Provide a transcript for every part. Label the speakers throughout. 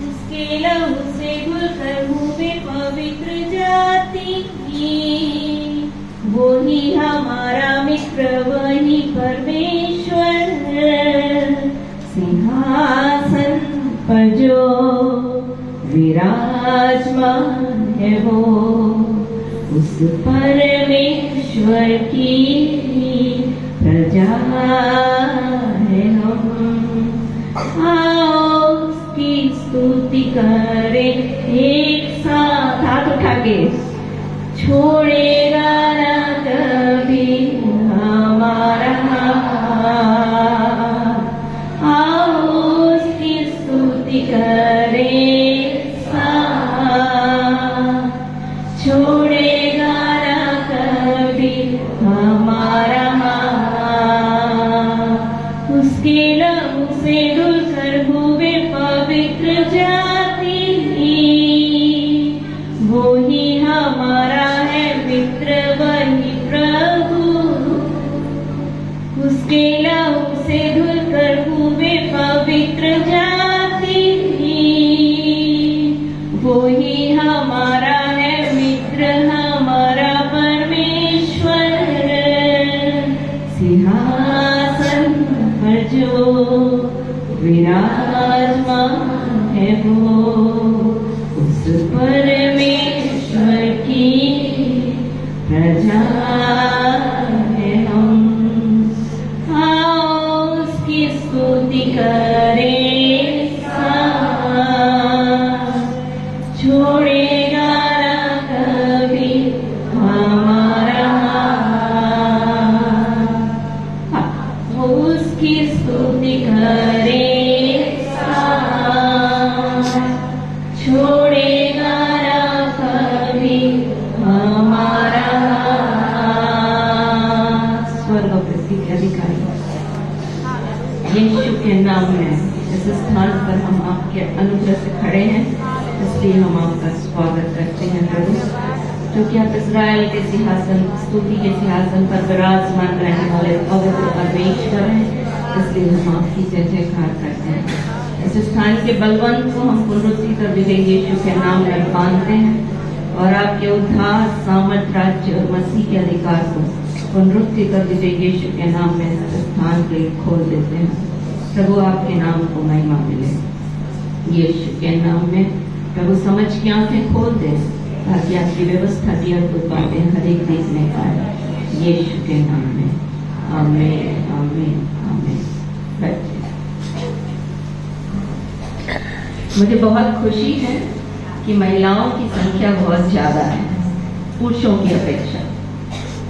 Speaker 1: उसके लहू से धुलकर हुए पवित्र जाति, वो ही हमारा मित्र, वही परमेश्वर। सिंहासन पर जो विराजमान है वो उस परमेश्वर की प्रजा है हम। आओ उसकी स्तुति करें एक साथ, हाथ उठा के। छोड़ेगा ना कभी हमारा हाथ, आओ उसकी स्तुति करें साथ। छोड़ेगा ना कभी हमारा हाथ, उसके लहू से धुलकर हुए पवित्र जाति, वो ही हमारा है मित्र, वही प्रभु। उसके लहू से धुलकर हुए पवित्र जाति, वो ही हमारा है मित्र, हमारा परमेश्वर। सिंहासन पर जो विराजमान है वो उस परमेश्वर की प्रजा है हम। आओ उसकी स्तुति करें साथ। छोड़ेगा ना कभी हमारा हाथ, वो उसकी स्तुति करें साथ। छोड़ेगा ना कभी हमारा हाथ। स्वर्ग और पृथ्वी के अधिकारी यीशु के नाम में इस स्थान पर हम आपके अनुग्रह से खड़े हैं, इसलिए हम आपका स्वागत करते हैं प्रभु, क्योंकि आप इस्राएल के सिंहासन, स्तुति के सिंहासन पर विराजमान रहने वाले पवित्र परमेश्वर हैं, इसलिए हम आपकी जय जयकार करते हैं। इस स्थान के बलवंत को हम पुनरुत्थान कर विजय यीशु के नाम में बांधते हैं और आपके उद्धार, सामर्थ, राज्य और मसीह के अधिकार को पुनरुत्थान कर विजय यीशु के नाम में इस स्थान के लिए खोल देते हैं। प्रभु आपके नाम को महिमा मिले यीशु के नाम में। प्रभु समझ की आंखें खोल दे ताकि आपकी व्यवस्था की अद्भुत बातें हर एक देखने पाए यीशु के नाम में। आमीन, आमीन, आमीन। मुझे बहुत खुशी है कि महिलाओं की संख्या बहुत ज्यादा है पुरुषों की अपेक्षा,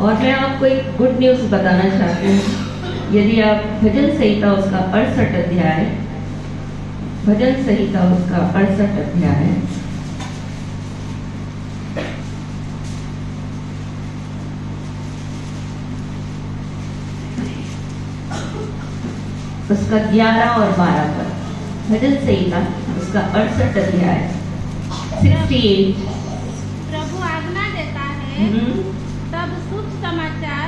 Speaker 1: और मैं आपको एक गुड न्यूज बताना चाहती हूँ। यदि आप भजन संहिता उसका 68 अध्याय, भजन संहिता उसका 68 अध्याय उसका 11 और 12 पर, भजन संहिता उसका 68 अध्याय 68।
Speaker 2: प्रभु आज्ञा देता है तब शुभ समाचार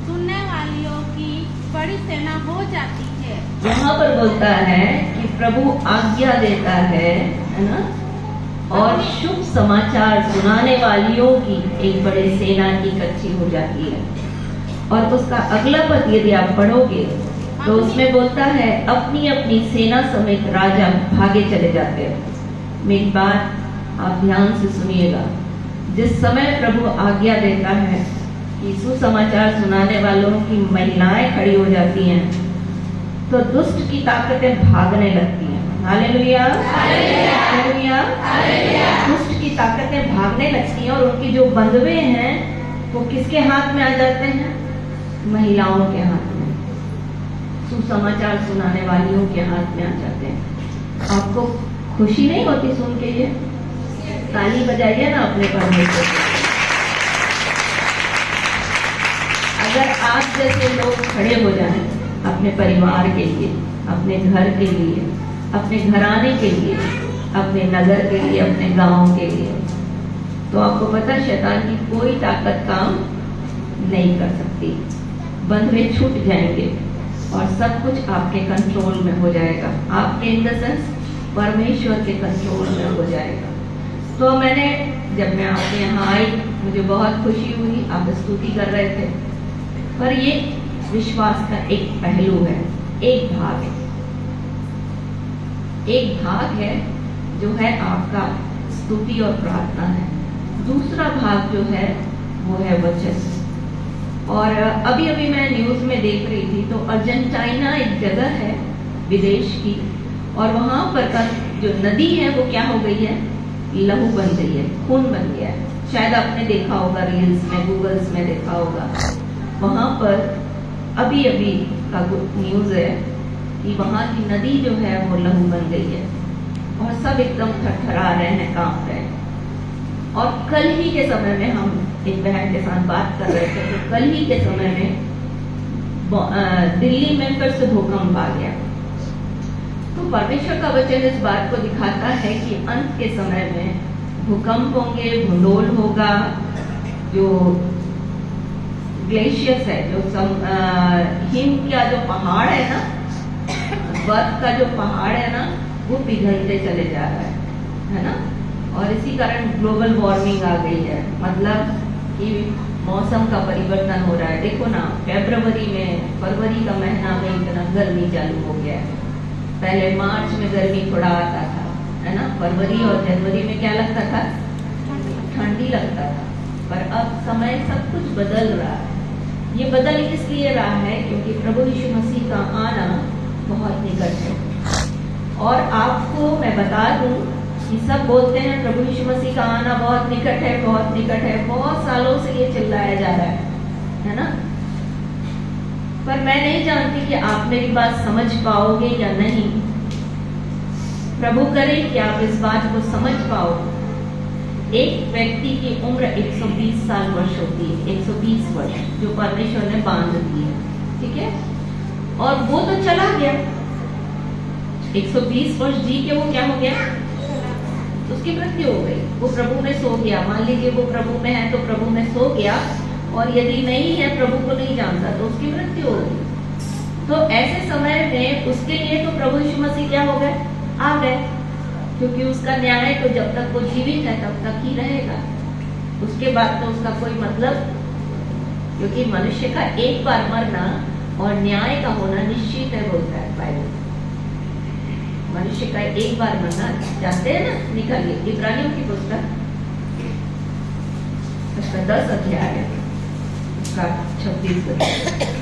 Speaker 2: सुनने वालियों की बड़ी सेना हो जाती है।
Speaker 1: यहाँ पर बोलता है कि प्रभु आज्ञा देता है ना, और शुभ समाचार सुनाने वालियों की एक बड़ी सेना इकट्ठी हो जाती है। और उसका अगला पद यदि आप पढ़ोगे तो उसमें बोलता है अपनी अपनी सेना समेत राजा भागे चले जाते हैं। मेरी बात आप ध्यान से सुनिएगा। जिस समय प्रभु आज्ञा देता है कि सुसमाचार सुनाने वालों की महिलाएं खड़ी हो जाती हैं, तो दुष्ट की ताकतें भागने लगती हैं। Hallelujah, hallelujah, hallelujah. दुष्ट की ताकतें भागने लगती हैं और उनकी जो बंधुए हैं वो किसके हाथ में आ जाते हैं? महिलाओं के हाथ में, सुसमाचार सुनाने वालियों के हाथ में आ जाते हैं। आपको खुशी नहीं होती सुन के? ये ताली बजाइए ना अपने परमेश्वर को। अगर आप जैसे लोग खड़े हो जाएं अपने परिवार के लिए, अपने घर के लिए, अपने घराने के लिए, अपने नगर के लिए, अपने गांव के लिए, तो आपको पता शैतान की कोई ताकत काम नहीं कर सकती। बंधुए छूट जाएंगे और सब कुछ आपके कंट्रोल में हो जाएगा। आपके इन द सेंस परमेश्वर के कंट्रोल में हो जाएगा। तो जब मैं आपके यहाँ आई, मुझे बहुत खुशी हुई, आप स्तुति कर रहे थे। पर ये विश्वास का एक पहलू है, एक भाग है, एक भाग है जो है आपका स्तुति और प्रार्थना है। दूसरा भाग जो है वो है वचन। और अभी अभी मैं न्यूज में देख रही थी, तो अर्जेंटीना एक जगह है विदेश की, और वहां पर का जो नदी है वो क्या हो गई है, लहू बन गई है, खून बन गया है। शायद आपने देखा होगा, रील्स में, गूगल्स में देखा होगा। वहां पर अभी अभी का न्यूज है कि वहां की नदी जो है वो लहू बन गई है, और सब एकदम थरथरा रहे हैं, कांप रहे हैं। और कल ही के समय में हम एक बहन के साथ बात कर रहे थे, तो कल ही के समय में दिल्ली में फिर से भूकंप आ गया। तो परमेश्वर का वचन इस बात को दिखाता है कि अंत के समय में भूकंप होंगे, भूंडोल होगा, जो ग्लेशियर्स है, जो हिम का जो पहाड़ है ना, बर्फ का जो पहाड़ है ना, वो पिघलते चले जा रहा है ना। और इसी कारण ग्लोबल वार्मिंग आ गई है, मतलब कि मौसम का परिवर्तन हो रहा है। देखो ना, फरवरी का महीना में इतना गर्मी चालू हो गया है। पहले मार्च में गर्मी थोड़ा आता था, है ना। फरवरी और जनवरी में क्या लगता था, ठंडी लगता था। पर अब समय सब कुछ बदल रहा है। ये बदल इसलिए रहा है क्योंकि प्रभु यीशु मसीह का आना बहुत निकट है। और आपको मैं बता दूं कि सब बोलते हैं प्रभु यीशु मसीह का आना बहुत निकट है, बहुत निकट है। बहुत सालों से ये चिल्लाया जा रहा है ना। पर मैं नहीं जानती कि आप मेरी बात समझ पाओगे या नहीं। प्रभु करे कि आप इस बात को समझ पाओ। एक व्यक्ति की उम्र 120 साल वर्ष होती है, 120 वर्ष जो परमेश्वर ने बांध दी है, ठीक है। और वो तो चला गया, 120 वर्ष जी के वो क्या हो गया, उसकी मृत्यु हो गई। वो प्रभु में सो गया। मान लीजिए वो प्रभु में है तो प्रभु में सो गया, और यदि नहीं है, प्रभु को नहीं जानता, तो उसकी मृत्यु हो गई। तो ऐसे समय में उसके लिए तो प्रभु यीशु मसीह क्या हो गए, आ गए, क्योंकि उसका न्याय तो जब तक वो जीवित है तब तक ही रहेगा। उसके बाद तो उसका कोई मतलब, क्योंकि मनुष्य का एक बार मरना और न्याय का होना निश्चित है, बोलता है बाइबल। मनुष्य का एक बार मरना, जानते हैं ना, निकालिए इब्रानियों की पुस्तक, उसका 10 अध्याय है, उसका 26 अध्याय।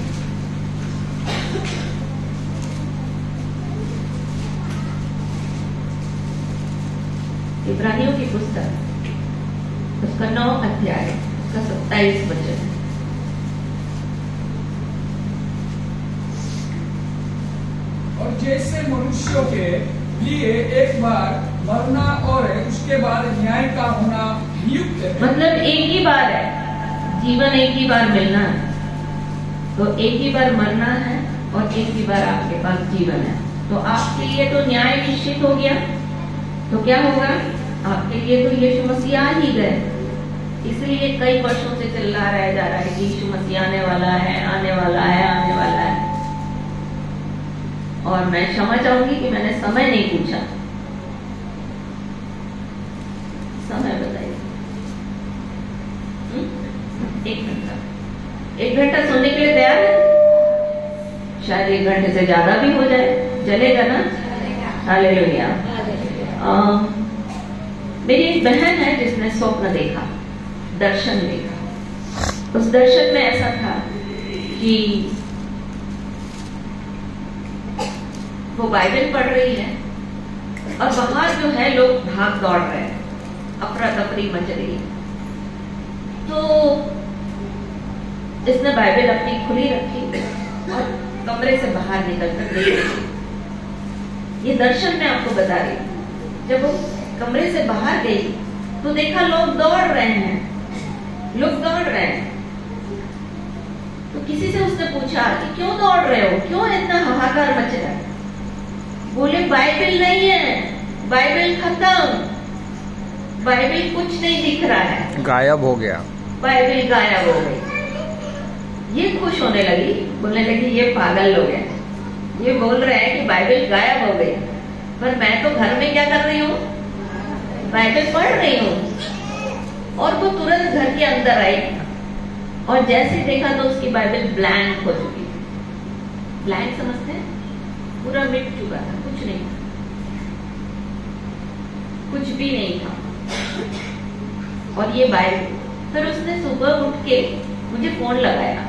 Speaker 1: इब्रानियों की पुस्तक, उसका 9 अध्याय, उसका 27 वचन।
Speaker 3: और जैसे मनुष्यों के लिए एक बार मरना और उसके बाद न्याय का होना नियुक्त है,
Speaker 1: मतलब एक ही बार है, जीवन एक ही बार मिलना है, तो एक ही बार मरना है और एक ही बार आपके पास जीवन है। तो आपके लिए तो न्याय निश्चित हो गया। तो क्या होगा, आपके लिए तो यीशु मसीह आ ही गए। इसलिए कई वर्षों से चिल्लाया जा रहा है कि यीशु मसीह आने वाला है, आने वाला है, आने वाला है। और मैं क्षमा चाहूंगी कि मैंने समय नहीं पूछा। समय बताइए। 1 घंटा। 1 घंटा सोने के लिए तैयार है? शायद 1 घंटे से ज्यादा भी हो जाए, चलेगा ना? हालेलुया। मेरी एक बहन है जिसने स्वप्न देखा, दर्शन देखा। उस दर्शन में ऐसा था कि वो बाइबल पढ़ रही है और बाहर जो है लोग भाग दौड़ रहे हैं, अफरा तफरी मच रही है। तो इसने बाइबल अपनी खुली रखी और कमरे से बाहर निकलकर गई। ये दर्शन मैं आपको बता रही हूँ। जब वो कमरे से बाहर गई तो देखा लोग दौड़ रहे हैं, लोग दौड़ रहे हैं। तो किसी से उसने पूछा कि क्यों दौड़ रहे हो, क्यों इतना हाहाकार मच रहा है? बोले बाइबल नहीं है, बाइबल खत्म, बाइबल कुछ नहीं दिख रहा है,
Speaker 4: गायब हो गया,
Speaker 1: बाइबल गायब हो गई। ये खुश होने लगी, बोलने लगी ये पागल लोग हैं, ये बोल रहे हैं कि बाइबल गायब हो गई, पर मैं तो घर में क्या कर रही हूँ, बाइबल पढ़ रही हूँ। और वो तुरंत घर के अंदर आई और जैसे देखा तो उसकी बाइबल ब्लैंक हो चुकी। ब्लैंक समझते हैं, पूरा मिट चुका था, कुछ नहीं था, कुछ भी नहीं था। और ये बाइबल, फिर उसने सुबह उठ के मुझे फोन लगाया,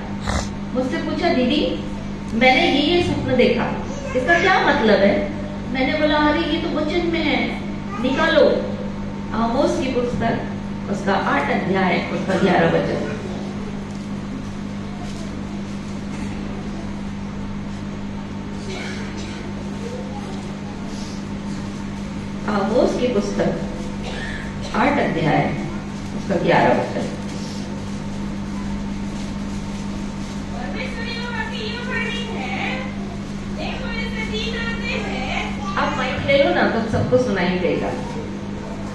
Speaker 1: मुझसे पूछा दीदी मैंने ये स्वप्न देखा, इसका क्या मतलब है? मैंने बोला अरे ये तो वचन में है, निकालो आमोस की पुस्तक, उसका 8 अध्याय, उसका 11 वचन। आमोस की पुस्तक 8 अध्याय, उसका 11 वचन। आप माइक ले लो ना, तो सबको सुनाई देगा।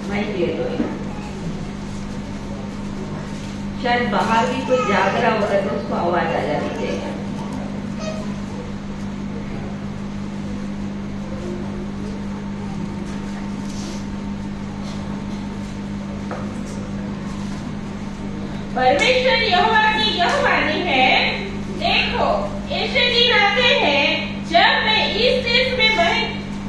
Speaker 1: माइक ले लो, शायद बाहर भी कोई जाग रहा होगा तो उसको आवाज आ जाती है।
Speaker 2: परमेश्वर यहोवा की यह वाणी है, देखो ऐसे दिन आते हैं जब मैं इस देश में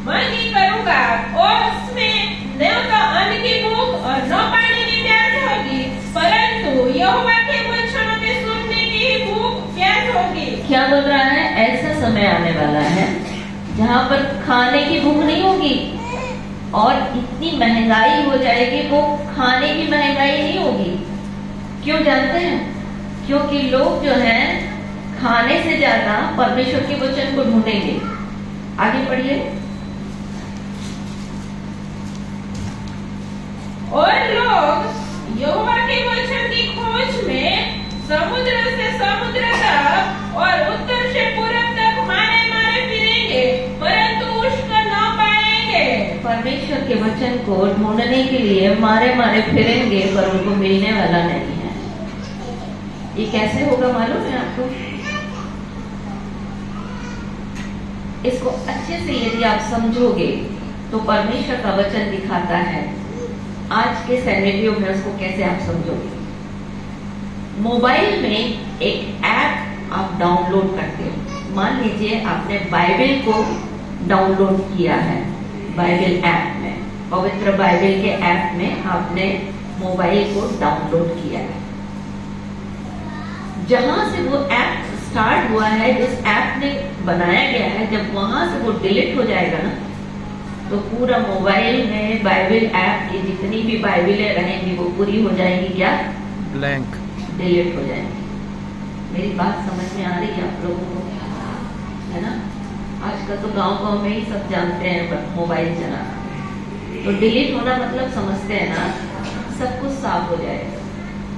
Speaker 2: महंगी करूंगा और उसमें न तो अन्न की भूख और न पानी की प्यास होगी, परंतु यहोवा के वचनों के सुनने की ही भूख प्यास होगी।
Speaker 1: क्या बोल रहा है? ऐसा समय आने वाला है जहाँ पर खाने की भूख नहीं होगी और इतनी महंगाई हो जाएगी, वो खाने की महंगाई नहीं होगी। क्यों जानते हैं? क्योंकि लोग जो हैं खाने से ज्यादा परमेश्वर के वचन को ढूंढेंगे। आगे पढ़िए।
Speaker 2: और लोग यहोवा के वचन की खोज में समुद्र से समुद्र तक और उत्तर से पूरब तक मारे मारे फिरेंगे, परंतु उसको न पाएंगे।
Speaker 1: परमेश्वर के वचन को ढूंढने के लिए मारे मारे फिरेंगे, पर उनको मिलने वाला नहीं है। ये कैसे होगा मालूम है आपको? इसको अच्छे से यदि आप समझोगे तो परमेश्वर का वचन दिखाता है आज के सिनेरियो में उसको कैसे आप समझोगे। मोबाइल में एक ऐप आप डाउनलोड करते हो। मान लीजिए आपने बाइबल को डाउनलोड किया है, बाइबल ऐप में, पवित्र बाइबल के ऐप में आपने मोबाइल को डाउनलोड किया है। जहां से वो ऐप स्टार्ट हुआ है, जिस ऐप ने बनाया गया है, जब वहां से वो डिलीट हो जाएगा ना, तो पूरा मोबाइल में बाइबल ऐप की जितनी भी बाइबलें रहेंगी वो पूरी हो जाएंगी, क्या?
Speaker 4: ब्लैंक,
Speaker 1: डिलीट हो जाएंगी। मेरी बात समझ में आ रही है आप लोगों को? है ना? आजकल तो गांव-गांव में ही सब जानते हैं मोबाइल चलाना। तो डिलीट होना मतलब समझते हैं ना, सब कुछ साफ हो जाएगा,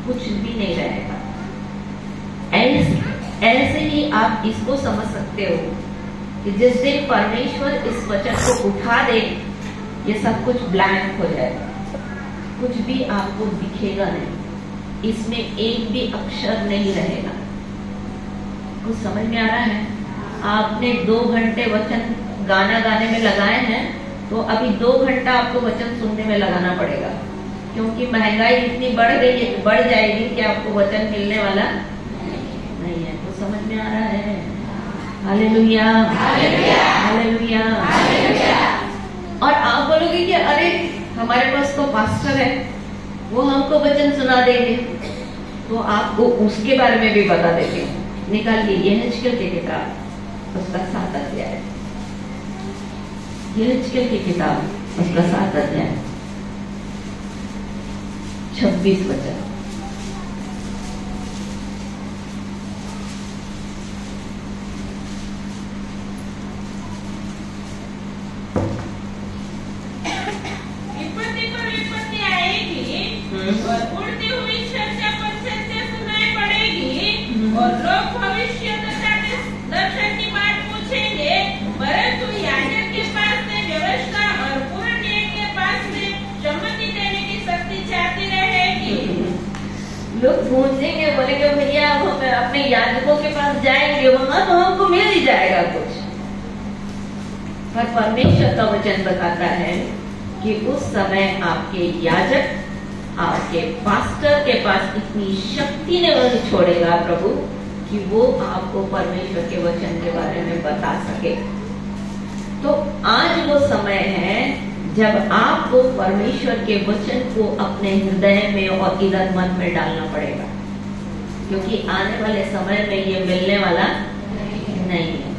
Speaker 1: कुछ भी नहीं रहेगा। ऐसे ही आप इसको समझ सकते हो कि जिस दिन परमेश्वर इस वचन को उठा दे, ये सब कुछ ब्लैंक हो जाएगा, कुछ भी आपको दिखेगा नहीं, इसमें एक भी अक्षर नहीं रहेगा। कुछ समझ में आ रहा है? आपने 2 घंटे वचन गाना गाने में लगाए हैं, तो अभी 2 घंटा आपको वचन सुनने में लगाना पड़ेगा, क्योंकि महंगाई इतनी बढ़ जाएगी कि आपको वचन मिलने वाला नहीं है। तो समझ में आ रहा है? Hallelujah, hallelujah. और आप बोलोगे कि अरे हमारे पास तो पास्टर है, वो हमको वचन सुना देंगे, तो आपको उसके बारे में भी बता देंगे। निकालिए यहेजकेल की किताब, उसका 7 अध्याय, यहेजकेल की किताब, उसका 7 अध्याय, 26 वचन।
Speaker 2: और उड़ती हुई चर्चा पर चर्चा सुनाई पड़ेगी और लोग भविष्य दर्शन की बात पूछेंगे, परंतु याजक के पास में व्यवस्था और पुराने के पास में सम्मति देने की शक्ति जाती रहेगी।
Speaker 1: लोग पूछेंगे, बोलेंगे भैया हम अपने याजकों के पास जाएंगे, वहां तो हमको मिल ही जाएगा कुछ, पर परमेश्वर का वचन बताता है कि उस समय आपके याजक, आपके पास्टर के पास इतनी शक्ति नहीं छोड़ेगा प्रभु कि वो आपको परमेश्वर के वचन के बारे में बता सके। तो आज वो समय है जब आपको परमेश्वर के वचन को अपने हृदय में और इधर मन में डालना पड़ेगा, क्योंकि आने वाले समय में ये मिलने वाला नहीं है।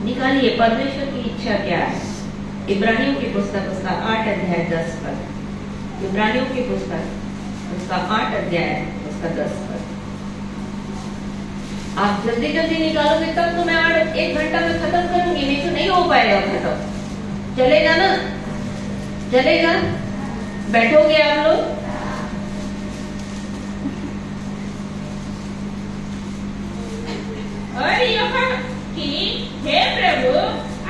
Speaker 1: निकालिए, परमेश्वर की इच्छा क्या है। इब्रानियों की पुस्तक उसका 8 अध्याय 10 पद। इब्रानियों की पुस्तक उसका 8 अध्याय उसका 10 पद। आप जल्दी जल्दी निकालोगे तब तो मैं 1 घंटा में खत्म करूंगी, नहीं तो नहीं हो पाएगा खत्म। चलेगा ना? चलेगा? बैठोगे आप लोग?
Speaker 2: और यह कि हे प्रभु,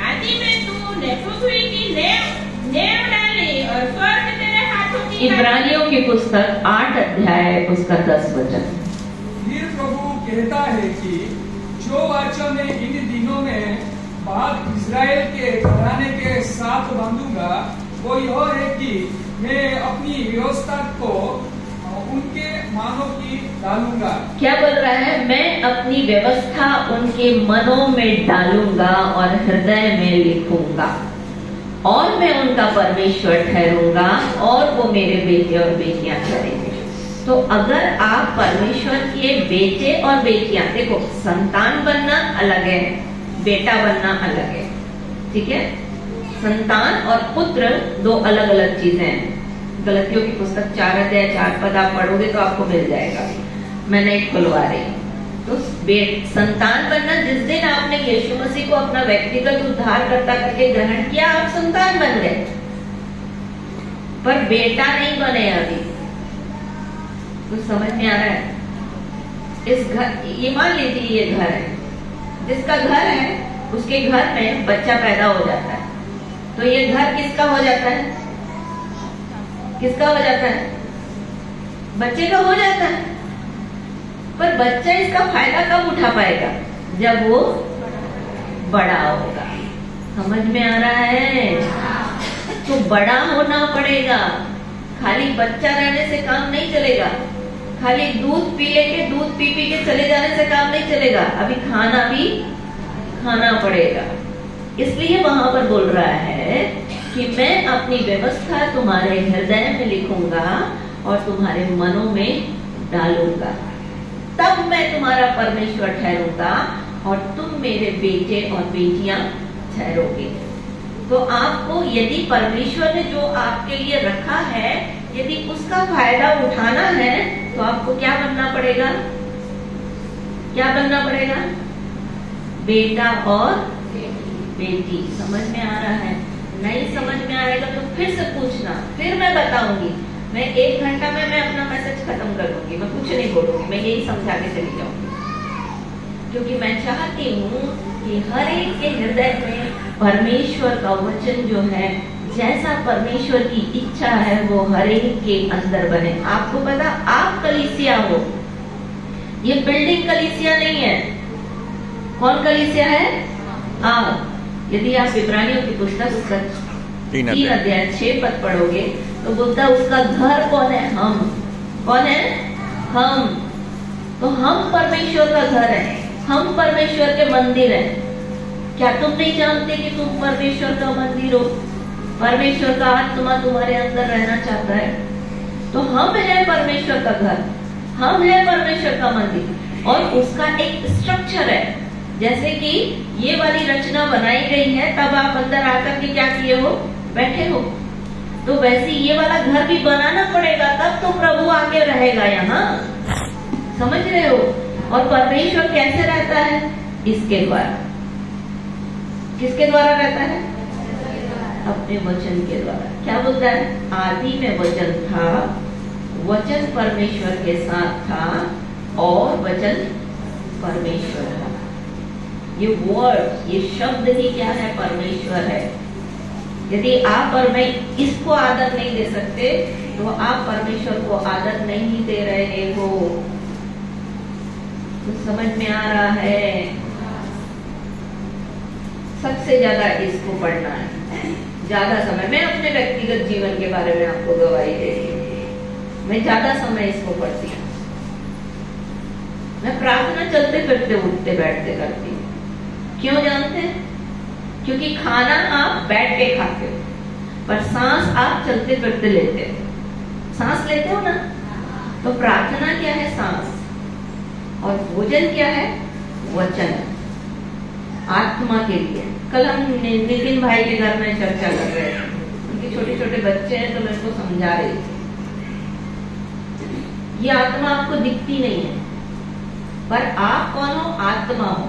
Speaker 2: आदि में तूने पृथ्वी की नेव डाली और स्वर्ग तेरे हाथों की।
Speaker 1: इब्रानियों की पुस्तक 8 अध्याय उसका 10 वचन।
Speaker 3: फिर प्रभु कहता है कि जो वाचा मैं इन दिनों में बाद इज़राइल के घराने के साथ बांधूंगा, वो यह है कि मैं अपनी व्यवस्था को उनके मनों की डालूंगा।
Speaker 1: क्या बोल रहा है? मैं अपनी व्यवस्था उनके मनों में डालूंगा और हृदय में लिखूंगा, और मैं उनका परमेश्वर ठहरूंगा और वो मेरे बेटे और बेटियां ठहरेंगे। तो अगर आप परमेश्वर के बेटे और बेटियां, देखो संतान बनना अलग है, बेटा बनना अलग है, ठीक है? संतान और पुत्र दो अलग अलग चीजें हैं। गलतियों की पुस्तक 4 अध्याय 4 पद आप पढ़ोगे तो आपको मिल जाएगा। मैं नहीं खुलवा रही। तो संतान बनना, जिस दिन आपने यीशु मसीह को अपना व्यक्तिगत उद्धारकर्ता करके ग्रहण किया, आप संतान बन गए, पर बेटा नहीं बने अभी। तो समझ में आ रहा है? इस घर, ये मान लीजिए ये घर है, जिसका घर है उसके घर में बच्चा पैदा हो जाता है, तो ये घर किसका हो जाता है? किसका हो जाता है? बच्चे का हो जाता है। पर बच्चा इसका फायदा कब उठा पाएगा? जब वो बड़ा होगा। समझ में आ रहा है? तो बड़ा होना पड़ेगा। खाली बच्चा रहने से काम नहीं चलेगा, खाली दूध पी लेके, दूध पी पी के चले जाने से काम नहीं चलेगा। अभी खाना भी खाना पड़ेगा। इसलिए वहां पर बोल रहा है कि मैं अपनी व्यवस्था तुम्हारे हृदय में लिखूंगा और तुम्हारे मनों में डालूंगा, तब मैं तुम्हारा परमेश्वर ठहरूंगा और तुम मेरे बेटे और बेटियां ठहरोगे। तो आपको यदि परमेश्वर ने जो आपके लिए रखा है, यदि उसका फायदा उठाना है, तो आपको क्या बनना पड़ेगा? क्या बनना पड़ेगा? बेटा और बेटी। समझ में आ रहा है? नहीं समझ में आएगा तो फिर से पूछना, फिर मैं बताऊंगी। मैं 1 घंटा में मैं अपना मैसेज खत्म कर दूंगी, मैं कुछ नहीं बोलूंगी, मैं यही समझा के चली जाऊंगी, क्योंकि मैं चाहती हूँ कि हर एक के हृदय में परमेश्वर का वचन जो है, जैसा परमेश्वर की इच्छा है, वो हर एक के अंदर बने। आपको पता, आप कलीसिया हो, ये बिल्डिंग कलीसिया नहीं है। कौन कलीसिया है? आप। यदि आप इब्रानियों की पुस्तक उसका 3 अध्याय 6 पद पढ़ोगे तो बोलता उसका घर कौन है? हम। कौन है? हम। तो हम परमेश्वर का घर है, हम परमेश्वर के मंदिर हैं। क्या तुम नहीं जानते कि तुम परमेश्वर का मंदिर हो? परमेश्वर का आत्मा तुम्हारे अंदर रहना चाहता है। तो हम है परमेश्वर का घर, हम है परमेश्वर का मंदिर, और उसका एक स्ट्रक्चर है। जैसे कि ये वाली रचना बनाई गई है, तब आप अंदर आकर के क्या किए हो? बैठे हो। तो वैसे ये वाला घर भी बनाना पड़ेगा, तब तो प्रभु आके रहेगा यहाँ। समझ रहे हो? और परमेश्वर कैसे रहता है? इसके द्वारा। किसके द्वारा रहता है? अपने वचन के द्वारा। क्या बोलता है? आदि में वचन था, वचन परमेश्वर के साथ था और वचन परमेश्वर था। ये वर्ड, ये शब्द ही क्या है? परमेश्वर है। यदि आप और मैं इसको आदर नहीं दे सकते, तो आप परमेश्वर को आदर नहीं दे रहे हो। तो समझ में आ रहा है? सबसे ज्यादा इसको पढ़ना है, ज्यादा समय। मैं अपने व्यक्तिगत जीवन के बारे में आपको गवाही दे रही हूँ, मैं ज्यादा समय इसको पढ़ती हूँ। मैं प्रार्थना चलते फिरते उठते बैठते करती हूँ। क्यों जानते हैं? क्योंकि खाना आप बैठ के खाते हो, पर सांस आप चलते फिरते लेते हो। सांस लेते हो ना, तो प्रार्थना क्या है? सांस। और भोजन क्या है? वचन, आत्मा के लिए। कल हम नितिन भाई के घर में चर्चा कर रहे थे, उनके छोटे छोटे बच्चे हैं, तो मैं उनको समझा रही थी। ये आत्मा आपको दिखती नहीं है, पर आप कौन हो? आत्मा हो।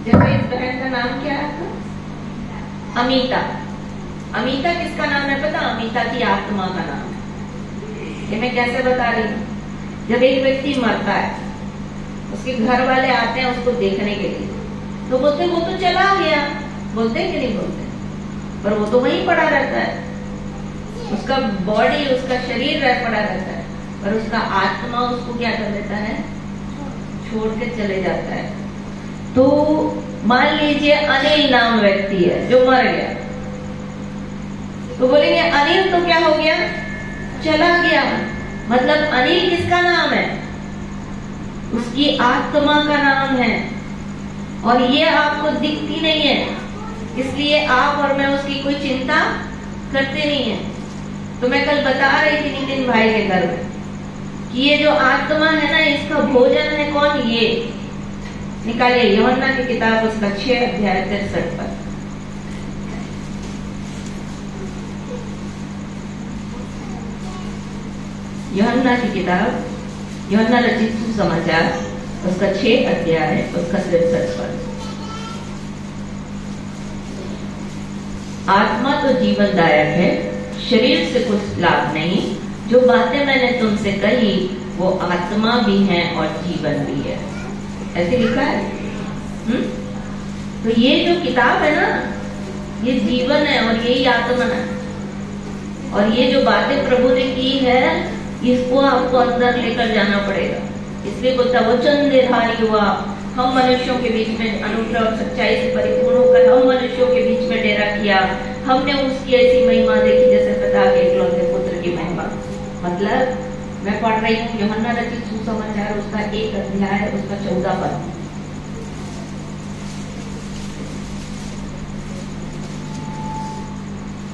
Speaker 1: जैसे इस बहन का नाम क्या है आपका? अमिता। अमिता किसका नाम है पता? अमिता की आत्मा का नाम है। ये मैं कैसे बता रही हूँ? जब एक व्यक्ति मरता है, उसके घर वाले आते हैं उसको देखने के लिए, तो बोलते वो तो चला गया, बोलते हैं कि नहीं बोलते? पर वो तो वहीं पड़ा रहता है, उसका बॉडी, उसका शरीर पड़ा रहता है, पर उसका आत्मा उसको क्या कर देता है? छोड़ के चले जाता है। तो मान लीजिए अनिल नाम व्यक्ति है जो मर गया, तो बोलेंगे अनिल तो क्या हो गया? चला गया। मतलब अनिल किसका नाम है? उसकी आत्मा का नाम है। और ये आपको दिखती नहीं है, इसलिए आप और मैं उसकी कोई चिंता करते नहीं है। तो मैं कल बता रही थी नितिन भाई के घर में कि ये जो आत्मा है ना, इसका भोजन है कौन? ये निकालिए यूहन्ना की किताब, उसका 6 अध्याय 63 पर। यूहन्ना की किताब, यूहन्ना रचित सुसमाचार, उसका 6 अध्याय, उसका 63 पर। आत्मा तो जीवनदायक है, शरीर से कुछ लाभ नहीं। जो बातें मैंने तुमसे कही वो आत्मा भी है और जीवन भी है। ऐसे लिखा है। तो ये जो किताब है ना, ये जीवन है और यही आत्मा है। और ये जो बातें प्रभु ने की है, इसको आपको अंदर लेकर जाना पड़ेगा। इसलिए बोलता वचन देहधारी हुआ, हम मनुष्यों के बीच में अनुग्रह और सच्चाई से परिपूर्ण होकर हम मनुष्यों के बीच में डेरा किया। हमने उसकी ऐसी महिमा देखी जैसे पिता के इकलौते पुत्र की महिमा। मतलब मैं पढ़ रही हूँ यूहन्ना रचित सुसमाचार, उसका 1 अध्याय, उसका 14 पद।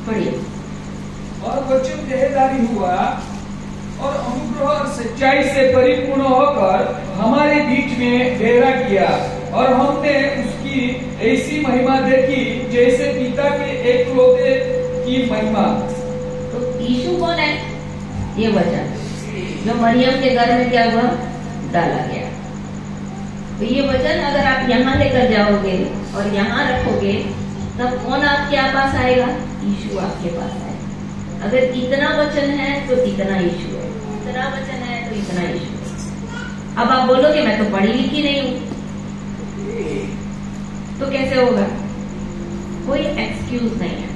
Speaker 1: पढ़िए।
Speaker 3: और वचन देहधारी हुआ और अनुग्रह और सच्चाई से परिपूर्ण होकर हमारे बीच में डेरा किया, और हमने उसकी ऐसी महिमा देखी जैसे पिता के एकलौते की महिमा।
Speaker 1: तो यीशु कौन है? ये वचन जो मरियम के घर में क्या हुआ? डाला गया। तो ये वचन अगर आप यहाँ लेकर जाओगे और यहाँ रखोगे, तब कौन आपके पास आएगा? यीशु आपके पास आएगा। अगर इतना वचन है तो इतना यीशु है, इतना वचन है तो इतना यीशु है। अब आप बोलोगे मैं तो पढ़ी लिखी नहीं हूँ, तो कैसे होगा? कोई एक्सक्यूज नहीं है।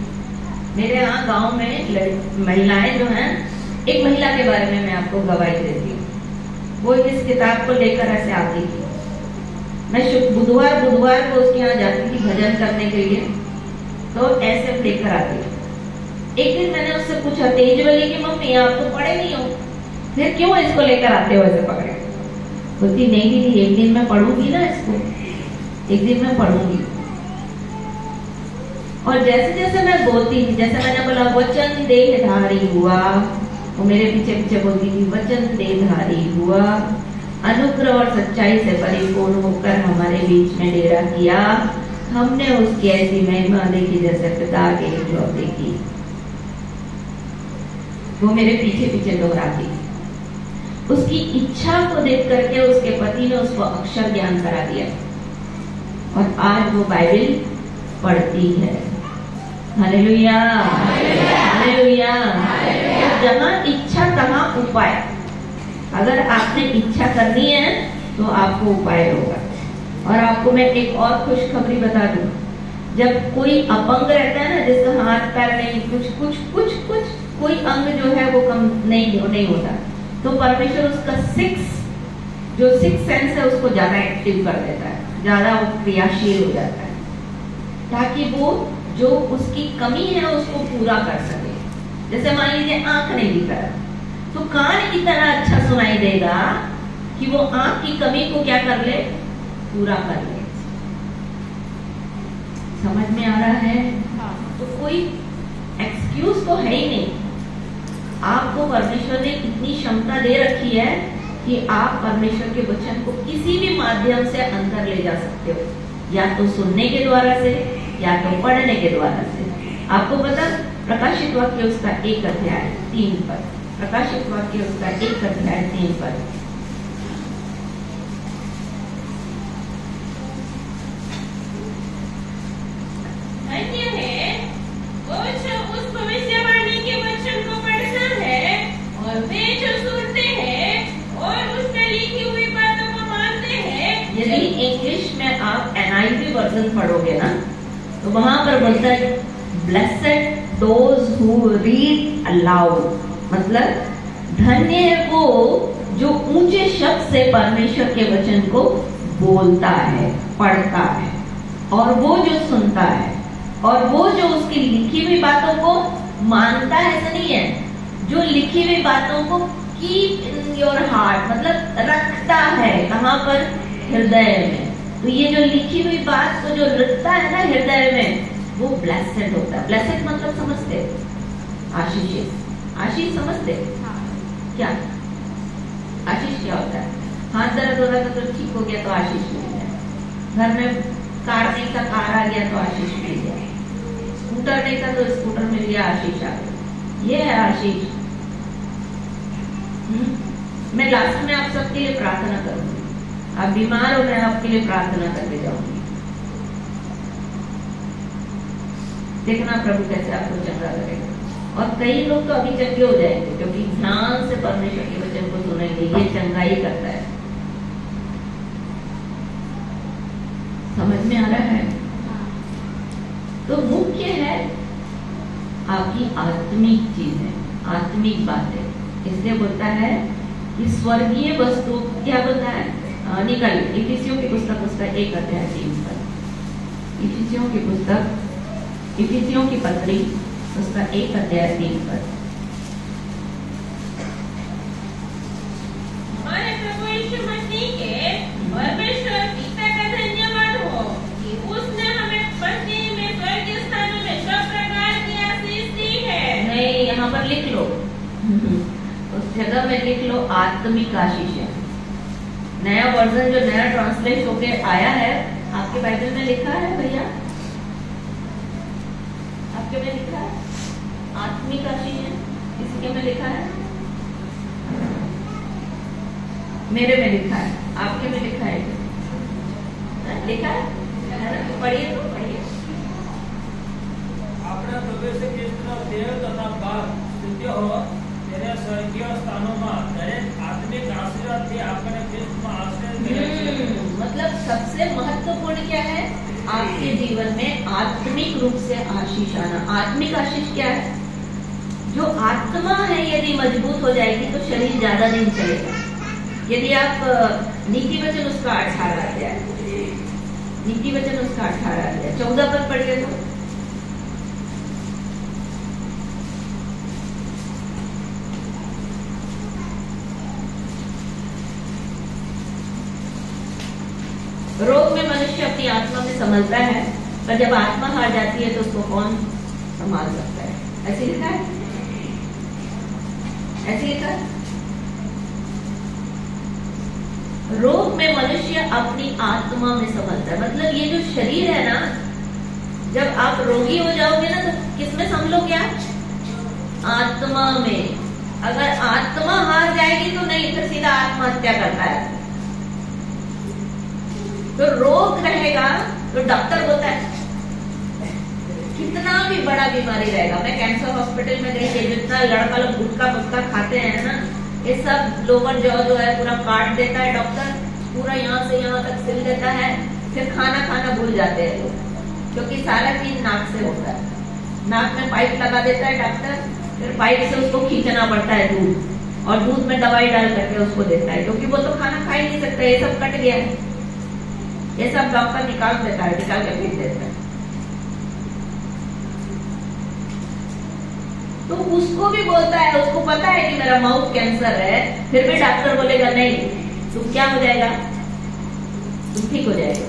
Speaker 1: मेरे यहाँ गांव में महिलाएं जो हैं, एक महिला के बारे में मैं आपको गवाही देती हूँ। वो इस किताब को लेकर ऐसे आती थी। मैं बुधवार को उसके यहाँ जाती थी भजन करने के लिए, तो ऐसे लेकर आती थी। एक दिन मैंने उससे पूछा तेजवली की मम्मी, आप तो पढ़े नहीं हो, फिर क्यों इसको लेकर आते हो ऐसे पकड़े? बोलती नहीं दीदी, एक दिन मैं पढ़ूंगी ना इसको, एक दिन मैं पढ़ूंगी। और जैसे जैसे मैं बोलती थी, जैसे मैंने बोला वचन देहधारी हुआ, वो मेरे पीछे पीछे बोलती थी वचन देहधारी हुआ, अनुग्रह और सच्चाई से परिपूर्ण होकर हमारे बीच में डेरा किया। हमने उसकी ऐसी महिमा देखी जैसे पिता के इकलौते की। वो मेरे पीछे पीछे दोहराती थी। उसकी इच्छा को देख करके उसके पति ने उसको अक्षर ज्ञान करा दिया, और आज वो बाइबल पढ़ती है। Hallelujah, hallelujah. जहाँ इच्छा तहाँ उपाय। अगर आपने इच्छा करनी है तो आपको उपाय होगा। और आपको मैं एक और खुशखबरी बता दूं, जब कोई अपंग रहता है ना, जिसका हाथ पैर नहीं, कुछ कोई अंग जो है वो कम नहीं होता, तो परमेश्वर उसका सिक्स सेंस है उसको ज्यादा एक्टिव कर देता है, ज्यादा वो क्रियाशील हो जाता है। ताकि वो जो उसकी कमी है उसको पूरा कर सके। जैसे मान लीजिए आंख नहीं दिख रहा, तो कान की तरह अच्छा सुनाई देगा कि वो आंख की कमी को क्या कर ले, पूरा कर ले। समझ में आ रहा है? तो कोई एक्सक्यूज तो है ही नहीं। आपको परमेश्वर ने इतनी क्षमता दे रखी है कि आप परमेश्वर के वचन को किसी भी माध्यम से अंदर ले जा सकते हो, या तो सुनने के द्वारा से या तो पढ़ने के द्वारा से। आपको पता, प्रकाशित वाक्य उसका 1 अध्याय 3 पद, प्रकाशित वाक्य उसका 1 अध्याय 3 पद।
Speaker 2: धन्य है वो जो उस भविष्यवाणी के वचन को पढ़ता है और वे जो सुनते हैं और उसमें लिखी हुई बातों को मानते हैं।
Speaker 1: यदि इंग्लिश में आप NIV वर्जन पढ़ोगे ना, तो वहां पर बोलता है blessed those who read aloud, मतलब धन्य है वो जो ऊंचे शब्द से परमेश्वर के वचन को बोलता है, पढ़ता है, और वो जो सुनता है, और वो जो उसकी लिखी हुई बातों को मानता है। ऐसा नहीं है, जो लिखी हुई बातों को कीप इन योर हार्ट, मतलब रखता है कहाँ पर, हृदय में। तो ये जो लिखी हुई बात को जो रखता है ना हृदय में, वो ब्लेसेड होता है। ब्लेसेड मतलब समझते, आशीष। आशीष समझते क्या? आशीष क्या होता है? हाथ दर्द हो रहा था तो ठीक हो गया तो आशीष मिल गया। घर में कार नहीं था, कार आ गया तो आशीष मिल गया। स्कूटर नहीं था तो स्कूटर मिल गया, आशीष आ गया। ये है आशीष। मैं लास्ट में आप सबके लिए प्रार्थना करूंगी। आप बीमार हो, मैं आपके लिए प्रार्थना करके जाऊंगी। देखना प्रभु कैसे आपको चंगा करेगा। और कई लोग तो अभी चंगे हो जाएंगे क्योंकि ध्यान से परमेश्वर के वचन को सुनेंगे। ये चंगाई करता है। समझ में आ रहा है? तो मुख्य है आपकी आत्मिक चीजें, आत्मिक बातें। इसलिए बोलता है कि स्वर्गीय वस्तु क्या बोलता है, निकल इफिसियों की पुस्तक उसका 1 अध्याय 3 पद, इफिसियों की पुस्तक, इफिसियों की पत्री उसका 1 अध्याय 3 पद।
Speaker 2: हमारे प्रभु यीशु मसीह के परमेश्वर पिता का धन्यवाद हो कि उसने हमें मसीह में स्वर्गीय स्थानों में सब प्रकार की आशीष दी है।
Speaker 1: नहीं, यहाँ पर लिख लो, उस जगह में लिख लो आत्मिक आशीष है। नया वर्जन जो नया ट्रांसलेट होके आया है, आपके बाइबल में लिखा है भैया, आपके में लिखा है आत्मिक आशीष है। किसके में लिखा है? मेरे में लिखा है, आपके में लिखा है, लिखा है? पढ़िए तो पढ़िए।
Speaker 4: આપણા પ્રભુ ખ્રિસ્તનો દેવ તથા બાપ સ્તુત્ય હો તેને સ્વર્ગીય સ્થાનોમાં દરેક આત્મિક આશીર્વાદથી આપણને ખ્રિસ્તમાં આશ્રય મળે છે।
Speaker 1: मतलब सबसे महत्वपूर्ण क्या है आपके जीवन में? आत्मिक रूप से आशीष आना। आत्मिक आशीष क्या है? जो आत्मा है यदि मजबूत हो जाएगी तो शरीर ज्यादा दिन चलेगा। यदि आप नीति वचन उसका 18 अध्याय, नीति वचन उसका 18 अध्याय 14 पद पढ़िए तो रोग में मनुष्य अपनी आत्मा में संभलता है, पर जब आत्मा हार जाती है तो उसको कौन संभाल सकता है? ऐसे लिखा है, ऐसे लिखा है। रोग में मनुष्य अपनी आत्मा में संभलता है। मतलब ये जो शरीर है ना, जब आप रोगी हो जाओगे ना तो किसमें संभलोगे आप? आत्मा में। अगर आत्मा हार जाएगी तो नहीं, फिर सीधा आत्महत्या करता है। तो रोग रहेगा तो डॉक्टर बोलता है, कितना भी बड़ा बीमारी रहेगा। मैं कैंसर हॉस्पिटल में गई थी, जितना लड़का लोग गुटखा मुटका खाते हैं ना, ये सब लोअर जॉ जो है पूरा काट देता है डॉक्टर, पूरा यहाँ से यहाँ तक सिल देता है। फिर खाना खाना भूल जाते हैं लोग, क्योंकि सारा चीज नाक से होता है। नाक में पाइप लगा देता है डॉक्टर, फिर पाइप से उसको खींचना पड़ता है दूध, और दूध में दवाई डाल करके उसको देता है, क्योंकि वो तो खाना खा ही नहीं सकता। ये सब कट गया है, ये सब डॉक्टर निकाल देता है, निकाल के फेंक देता है। तो उसको भी बोलता है, उसको पता है कि मेरा माउथ कैंसर है, फिर भी डॉक्टर बोलेगा नहीं, तुम क्या हो जाएगा, तुम ठीक हो जाएगा।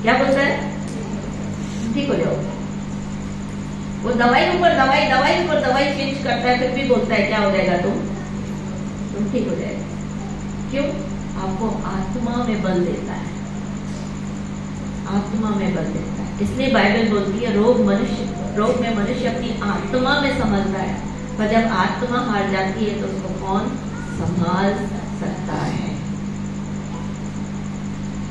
Speaker 1: क्या बोलता है? ठीक हो जाओ। वो दवाई ऊपर दवाई, दवाई ऊपर दवाई चेंज करता है, फिर भी बोलता है क्या हो जाएगा, तुम ठीक हो जाएगा। क्यों? आपको आत्मा में बल देता है, आत्मा में बल देता है। इसलिए बाइबल बोलती है रोग में मनुष्य अपनी आत्मा में समझता है, पर जब आत्मा हार जाती है तो उसको कौन संभाल सकता है?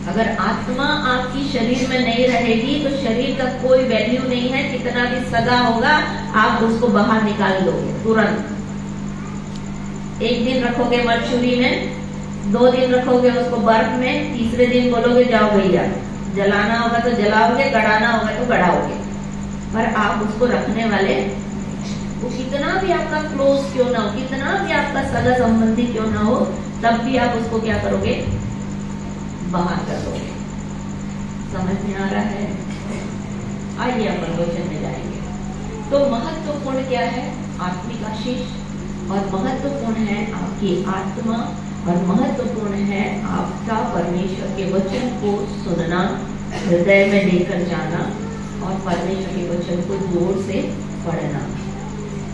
Speaker 1: अगर आत्मा आपकी शरीर में नहीं रहेगी तो शरीर का कोई वैल्यू नहीं है, कितना भी सगा होगा आप उसको बाहर निकाल दोगे तुरंत। एक दिन रखोगे मरचुरी में, 2 दिन रखोगे उसको बर्फ में, तीसरे दिन बोलोगे जाओ भैया, जलाना होगा तो जलाओगे, गड़ाना होगा तो गड़ाओगे। पर आप उसको रखने वाले, वो कितना भी आपका क्लोज क्यों ना हो, कितना भी आपका सगा संबंधी क्यों ना हो, तब भी आप उसको क्या करोगे? बाहर कर दोगे। समझ में आ रहा है? आइए अपन क्वेश्चन में जाएंगे। तो महत्वपूर्ण क्या है? आत्मिक आशीष, और महत्वपूर्ण है आपकी आत्मा, और महत्वपूर्ण है आपका परमेश्वर के वचन को सुनना, हृदय में लेकर जाना, और परमेश्वर के वचन को जोर से पढ़ना।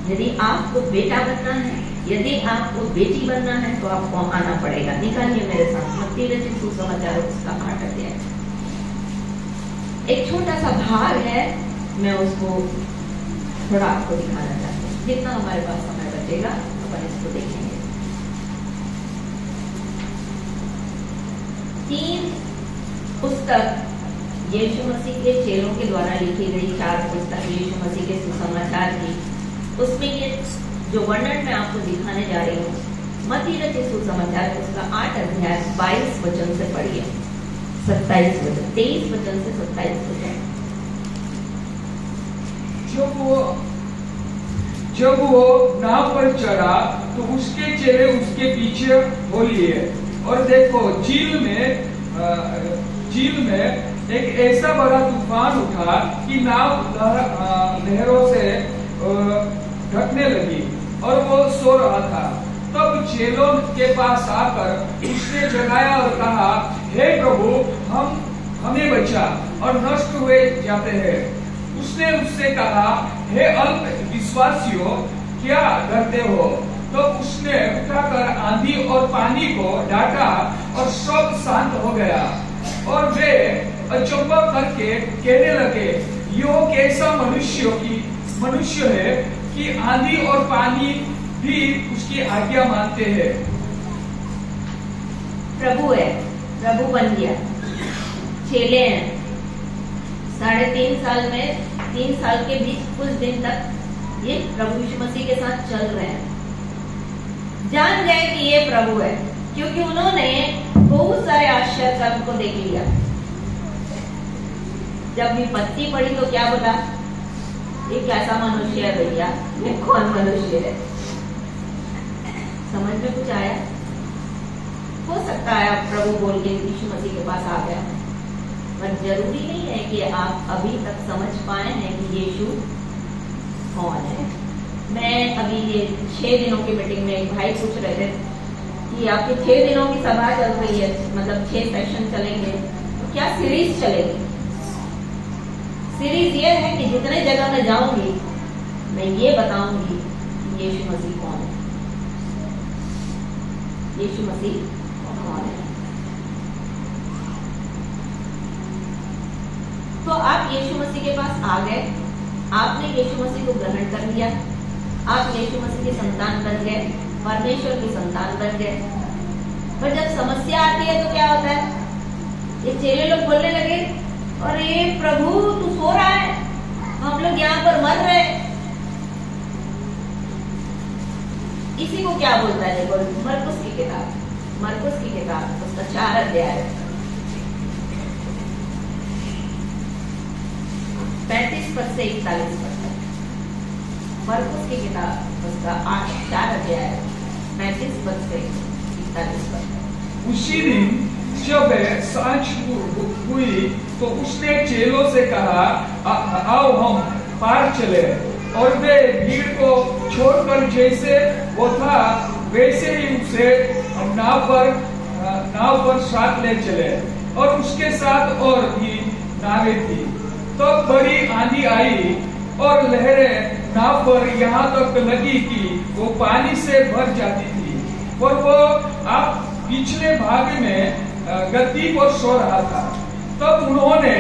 Speaker 1: यदि आपको बेटा बनना है, यदि आपको बेटी बनना है, तो आपको आना पड़ेगा। निकालिए मेरे साथ मत्ती रचित सुसमाचार उसका 8 अध्याय। एक छोटा सा भाग है, मैं उसको थोड़ा आपको दिखाना चाहती हूँ। जितना हमारे पास समय बचेगा अपन इसको देखेंगे। 3 पुस्तक यीशु मसीह के चेलों के द्वारा लिखी गई, 4 पुस्तक यीशु मसीह के सुसमाचार की, उसमें ये जो वर्णन मैं आपको दिखाने जा रही हूँ, मत्ती रचित सुसमाचार उसका 8 अध्याय 22 वचन से पढ़िए, 27 वचन, 23 वचन से 27 वचन।
Speaker 3: जब वो नाव पर चढ़ा तो उसके चेले उसके पीछे हो लिए, और देखो झील में एक ऐसा बड़ा तूफान उठा कि नाव लहरों से ढकने लगी और वो सो रहा था। तब चेलों के पास आकर उसने जगाया और कहा, हे प्रभु, हमें बचा और नष्ट हुए जाते हैं। उसने उससे कहा, हे अल्प विश्वासियों, क्या डरते हो? तो उसने उठाकर आंधी और पानी को डांटा और सब शांत हो गया, और वे अचंभा करके कहने लगे, यो कैसा मनुष्य है कि आंधी और पानी भी उसकी आज्ञा मानते हैं।
Speaker 1: प्रभु है, प्रभु बन गया, चेले हैं, 3.5 साल में 3 साल के बीच कुछ दिन तक ये प्रभु यीशु मसीह के साथ चल रहे हैं। जान गए कि ये प्रभु है, क्योंकि उन्होंने बहुत सारे आश्चर्य कर्म को देख लिया। जब विपत्ति पड़ी तो क्या बोला? ये कैसा मनुष्य है भैया, ये कौन मनुष्य है? समझ में कुछ आया? हो सकता है आप प्रभु बोल के यीशु मसीह के पास आ गया, पर जरूरी नहीं है कि आप अभी तक समझ पाए हैं कि यीशु कौन है। मैं अभी ये 6 दिनों की मीटिंग में एक भाई पूछ रहे थे कि आपकी 6 दिनों की सभा चल रही है, मतलब 6 सेक्शन चलेंगे, तो क्या सीरीज चलेगी? सीरीज ये है कि जितने जगह मैं जाऊंगी मैं ये बताऊंगी यीशु मसीह कौन है, यीशु मसीह कौन है। तो आप यीशु मसीह के पास आ गए, आपने यीशु मसीह को ग्रहण कर लिया, आप यीशु मसीह के संतान बन गए, परमेश्वर की संतान बन गए। पर जब समस्या आती है तो क्या होता है? ये चेले लोग बोलने लगे, अरे प्रभु तू सो रहा है, हम लोग यहाँ पर मर रहे। इसी को क्या बोलता है? देखो मरकुस की किताब उसका 4 अध्याय 35 पद से 41 पद तक। मरकुस की किताब उसका 4 अध्याय 35 पद से 41 पद तक।
Speaker 3: उसी दिन जब सांझ हुई तो उसने चेलों से कहा, आओ हम पार चले। और वे भीड़ को छोड़कर जैसे वो था वैसे ही उसे नाव पर साथ ले चले, और उसके साथ और भी नावें थी। तो बड़ी आंधी आई और लहरें नाव पर यहाँ तक लगी कि वो पानी से भर जाती थी, और वो आप पिछले भाग में गद्दी पर सो रहा था। तब उन्होंने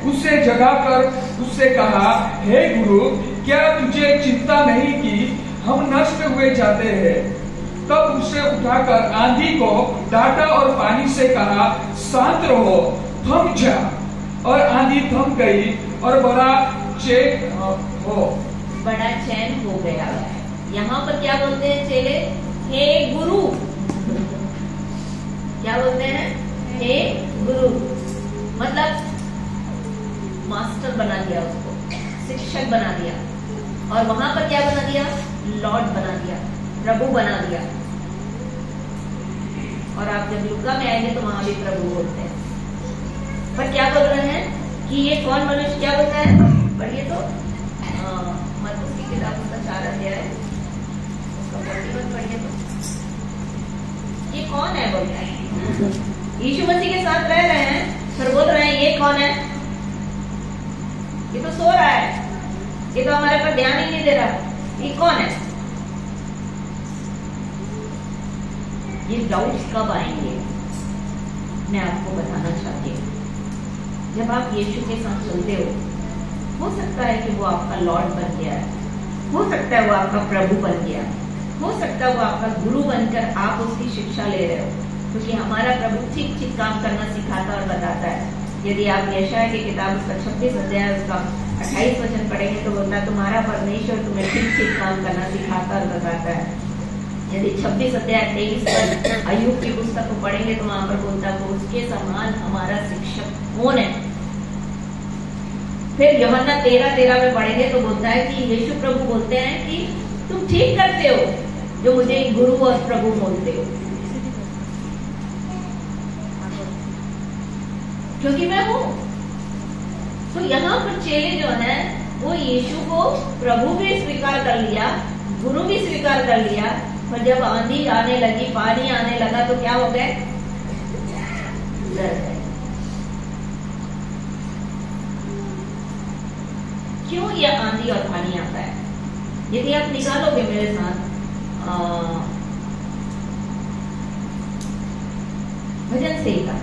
Speaker 3: उसे जगाकर उससे कहा, हे गुरु, क्या तुझे चिंता नहीं कि हम नष्ट हुए जाते हैं? तब उसे उठाकर आंधी को डांटा और पानी से कहा, शांत रहो, थम जा। और आंधी थम गई और बड़ा चैन
Speaker 1: हो गया। यहाँ पर क्या बोलते हैं चेले? हे गुरु। क्या बोलते हैं? हे गुरु, मतलब मास्टर बना दिया उसको, शिक्षक बना दिया। और वहां पर क्या बना दिया? लॉर्ड बना दिया, प्रभु बना दिया। और आप जब लुका में आएंगे तो वहां भी प्रभु बोलते हैं। पर क्या बोल रहे हैं कि ये कौन मनुष्य, क्या बोलता है? पढ़िए तो मत्ती की किताब उसका 4 अध्याय है, उसका 41 पढ़िए तो। ये कौन है बोलता है? यीशु मसीह के साथ रह रहे हैं, फिर बोल रहे हैं ये कौन है? ये तो सो रहा है, ये तो हमारे पर ध्यान ही नहीं दे रहा, ये कौन है? ये डाउट्स कब आएंगे मैं आपको बताना चाहती हूँ। जब आप यीशु के साथ चलते हो सकता है कि वो आपका लॉर्ड बन गया है, हो सकता है वो आपका प्रभु बन गया, हो सकता है वो आपका गुरु बनकर आप उसकी शिक्षा ले रहे हो, क्योंकि हमारा प्रभु ठीक ठीक काम करना सिखाता और बताता है। यदि आप यशायाह की किताब उसका 26 अध्याय उसका 28 वचन पढ़ेंगे तो बोलता है तुम्हारा परमेश्वर तुम्हें ठीक ठीक काम करना सिखाता और बताता है। यदि 26 अध्याय 23 पर अय्यूब की पुस्तक को पढ़ेंगे तो वहां पर बोलता है उसके समान हमारा शिक्षक कौन है। फिर यूहन्ना 13:13 में पढ़ेंगे तो बोलता है कि यीशु प्रभु बोलते हैं कि तुम ठीक करते हो जो मुझे गुरु और प्रभु बोलते हो, क्योंकि मैं हूं। तो यहाँ पर चेले जो है वो यीशु को प्रभु भी स्वीकार कर लिया, गुरु भी स्वीकार कर लिया, पर जब आंधी आने लगी, पानी आने लगा तो क्या हो गए? डर गए। क्यों यह आंधी और पानी आता है? यदि आप निकालोगे मेरे साथ भजन संहिता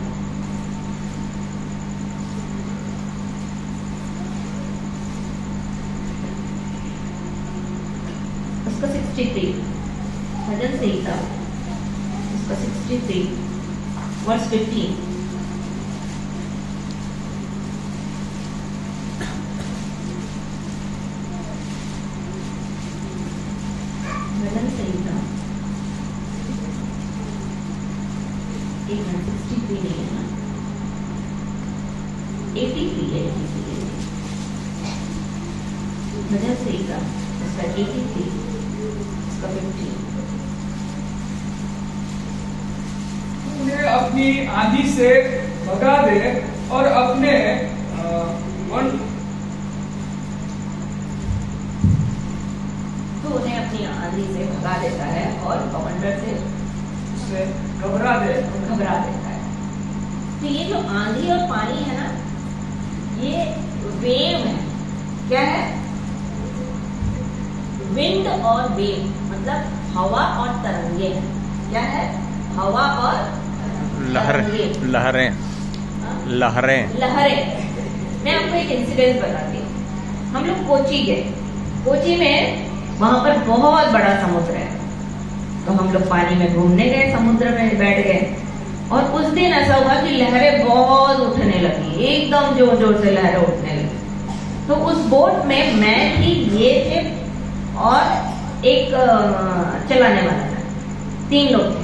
Speaker 1: उसका 63, भजन संहिता उसका 63 वर्स 15। भजन संहिता 63 नहीं है ना, 83 है। भजन संहिता उसका 83 उसका 15।
Speaker 3: उन्हें अपनी आंधी से भगा दे और अपने
Speaker 1: उन्हें अपनी आंधी से भगा देता है और बवंडर से
Speaker 3: घबरा
Speaker 1: देता है। तो ये जो आंधी और पानी है ना, ये वेव है। क्या है? विंड और वेव, मतलब हवा और तरंगे है। क्या है? हवा और
Speaker 5: लहरें।
Speaker 1: मैं आपको एक इंसिडेंट बताती हूँ। हम लोग कोची गए। कोची में वहां पर बहुत बड़ा समुद्र है, तो हम लोग पानी में घूमने गए, समुद्र में बैठ गए। और उस दिन ऐसा हुआ कि लहरें बहुत उठने लगी, एकदम जोर जोर से लहरें उठने लगी। तो उस बोट में मैं थी, ये थे और एक चलाने वाला था, 3 लोग थे।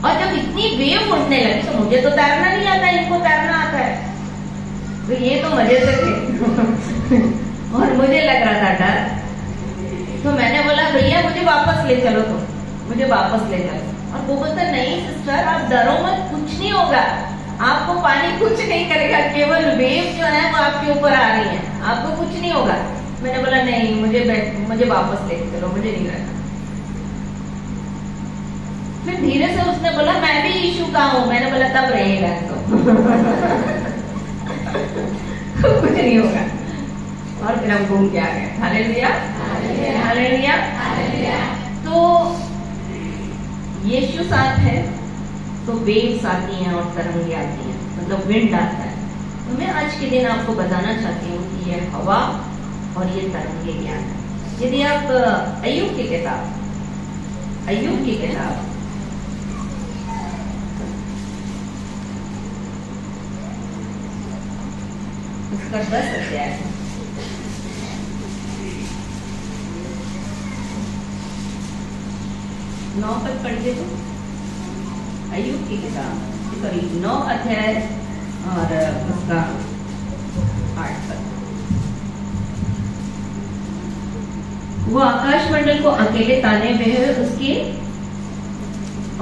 Speaker 1: और जब इतनी वेव उठने लगी तो मुझे तो तैरना नहीं आता, इनको तैरना आता है, तो ये तो मजे से थे और मुझे लग रहा था डर। तो मैंने बोला भैया मुझे वापस ले चलो, तो मुझे वापस ले चलो। और वो बोलता नहीं सिस्टर आप डरो मत, कुछ नहीं होगा, आपको पानी कुछ नहीं करेगा, केवल वेव जो है वो आपके ऊपर आ रही है, आपको कुछ नहीं होगा। मैंने बोला नहीं, मुझे वापस लेके चलो, मुझे नहीं रहना। फिर धीरे से उसने बोला मैं भी यीशु का हूं। मैंने बोला तब रहेगा तो कुछ नहीं होगा। और फिर हम घूम के आ गए। Hallelujah, hallelujah. तो यीशु साथ है तो वेव्स आती हैं और तरंगे आती हैं, मतलब विंड आता है। तो मैं आज के दिन आपको बताना चाहती हूँ कि ये हवा और ये तरंगे क्या है। यदि आप अय्यूब की किताब उसका 10 अध्याय है, नौ पद पढ़िए तो। अय्यूब की किताब सॉरी 9 अध्याय और उसका 8 पद। वो आकाश मंडल को अकेले ताने में है उसकी,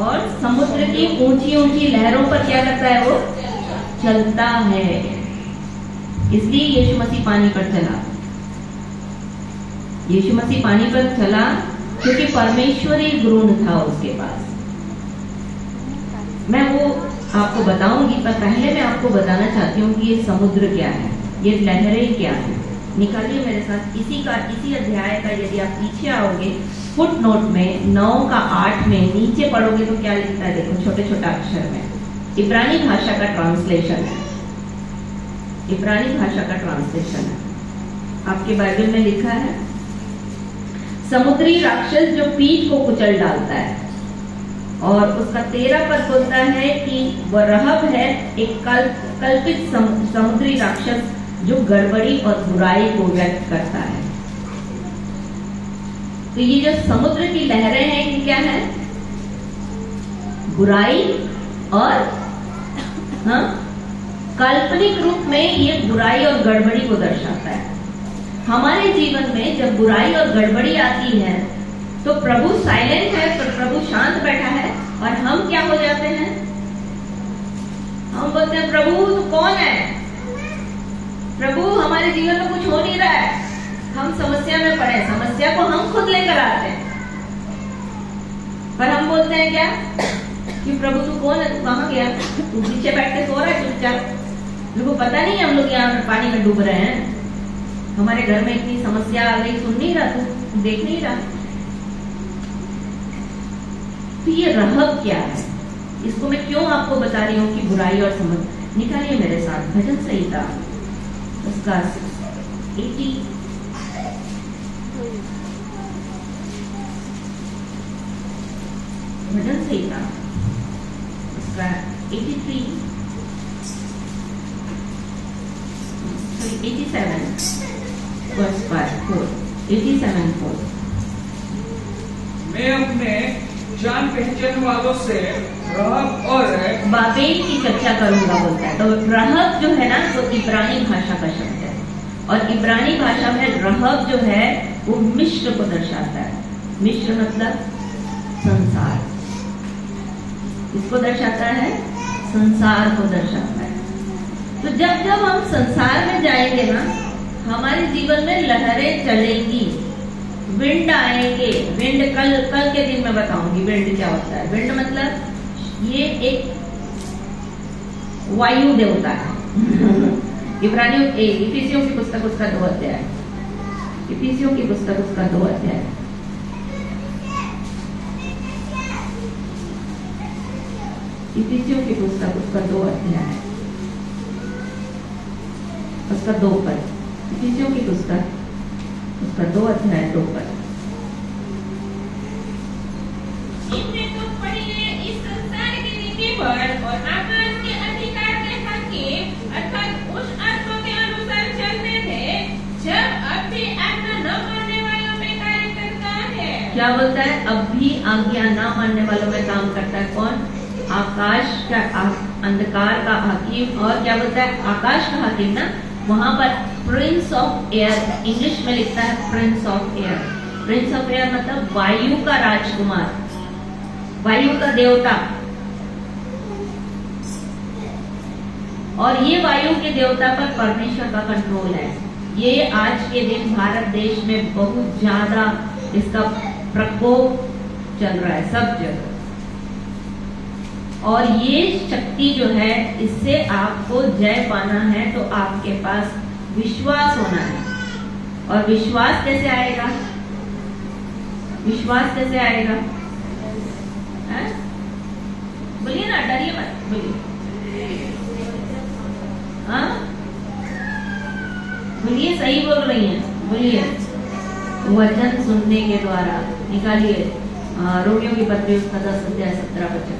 Speaker 1: और समुद्र की ऊंची ऊंची लहरों पर क्या करता है, वो चलता है। इसलिए यीशु मसीह पानी पर चला। यीशु मसीह पानी पर चला क्योंकि परमेश्वरी गुण था उसके पास। मैं वो आपको बताऊंगी, पर पहले मैं आपको बताना चाहती हूँ कि ये समुद्र क्या है, ये लहरें क्या है। निकालिए मेरे साथ इसी अध्याय का, यदि आप पीछे आओगे फुट नोट में 9 का 8 में नीचे पढ़ोगे तो क्या लिखता है, देखो छोटे छोटे अक्षर में। इब्रानी भाषा का ट्रांसलेशन है, इब्रानी भाषा का ट्रांसलेशन है। आपके बाइबल में लिखा है समुद्री राक्षस जो पीठ को कुचल डालता है। और उसका 13 पद बोलता है कि वह रहब है, एक कल्पित समुद्री राक्षस जो गड़बड़ी और बुराई को व्यक्त करता है। तो ये जो समुद्र की लहरें हैं ये क्या है, बुराई और काल्पनिक रूप में ये बुराई और गड़बड़ी को दर्शाता है। हमारे जीवन में जब बुराई और गड़बड़ी आती है तो प्रभु साइलेंट है, पर प्रभु शांत बैठा है, और हम क्या हो जाते हैं, हम बोलते हैं प्रभु तू कौन है, प्रभु हमारे जीवन में कुछ हो नहीं रहा है, हम समस्या में पड़े, समस्या को हम खुद लेकर आते हैं। पर हम बोलते हैं क्या कि प्रभु तू कौन है, तू कहाँ गया, तू पीछे बैठ के सो रहा है चुपचाप, तुमको पता नहीं हम लोग यहाँ पानी में डूब रहे हैं, हमारे घर में इतनी समस्या आ गई, सुन नहीं रहा, तू देख नहीं रहा। तो ये रहब क्या है, इसको मैं क्यों आपको बता रही हूँ कि बुराई और समझ। निकालिए मेरे साथ भजन संहिता उसका 80 भजन संहिता उसका 87 verse 4 87:4।
Speaker 3: मैं अपने जान पहचान वालों से रहब और
Speaker 1: बाबेल की चर्चा करूंगा बोलता है। तो रहब जो है ना वो इब्रानी भाषा का शब्द है, और इब्रानी भाषा में रहब जो है वो मिस्र को दर्शाता है। मिस्र मतलब संसार, इसको दर्शाता है, संसार को दर्शाता है। तो जब जब हम संसार में जाएंगे ना, हमारे जीवन में लहरें चलेंगी, विंड आएंगे। विंड कल के दिन मैं बताऊंगी विंड क्या होता है। विंड मतलब ये एक वायु देवता है। इफिसियों की पुस्तक उसका 2 अध्याय, इफिसियों की पुस्तक उसका 2 अध्याय। इफिसियों की पुस्तक उसका 2 अध्याय, उसका 2 पद। इफिसियों की पुस्तक उसका 2 अध्याय 2 पद।
Speaker 2: इनमें तो पढ़िए इस संसार की रीति पर और आकाश के अधिकार के हाकिम अर्थात उस आत्मा के अनुसार चलते थे जब अब भी आज्ञा न मानने वालों में कार्य करता है।
Speaker 1: क्या बोलता है, अब भी आज्ञा न मानने वालों में काम करता है। कौन? आकाश का अंधकार का हाकिम। और क्या बोलता है, आकाश का हाकिम ना, वहां पर प्रिंस ऑफ एयर, इंग्लिश में लिखता है Prince of air. Prince of air मतलब वायु का राजकुमार, वायु का देवता। और ये वायु के देवता पर परमेश्वर का कंट्रोल है। ये आज के दिन भारत देश में बहुत ज्यादा इसका प्रकोप चल रहा है सब जगह। और ये शक्ति जो है, इससे आपको जय पाना है तो आपके पास विश्वास होना है। और विश्वास कैसे आएगा? विश्वास कैसे आएगा? बोलिए ना, डरिए मत, बोलिए। हाँ बोलिए, सही बोल रही हैं, बोलिए। वचन सुनने के द्वारा। निकालिए रोमियो की पत्री उसका 10 अध्याय 17 वचन।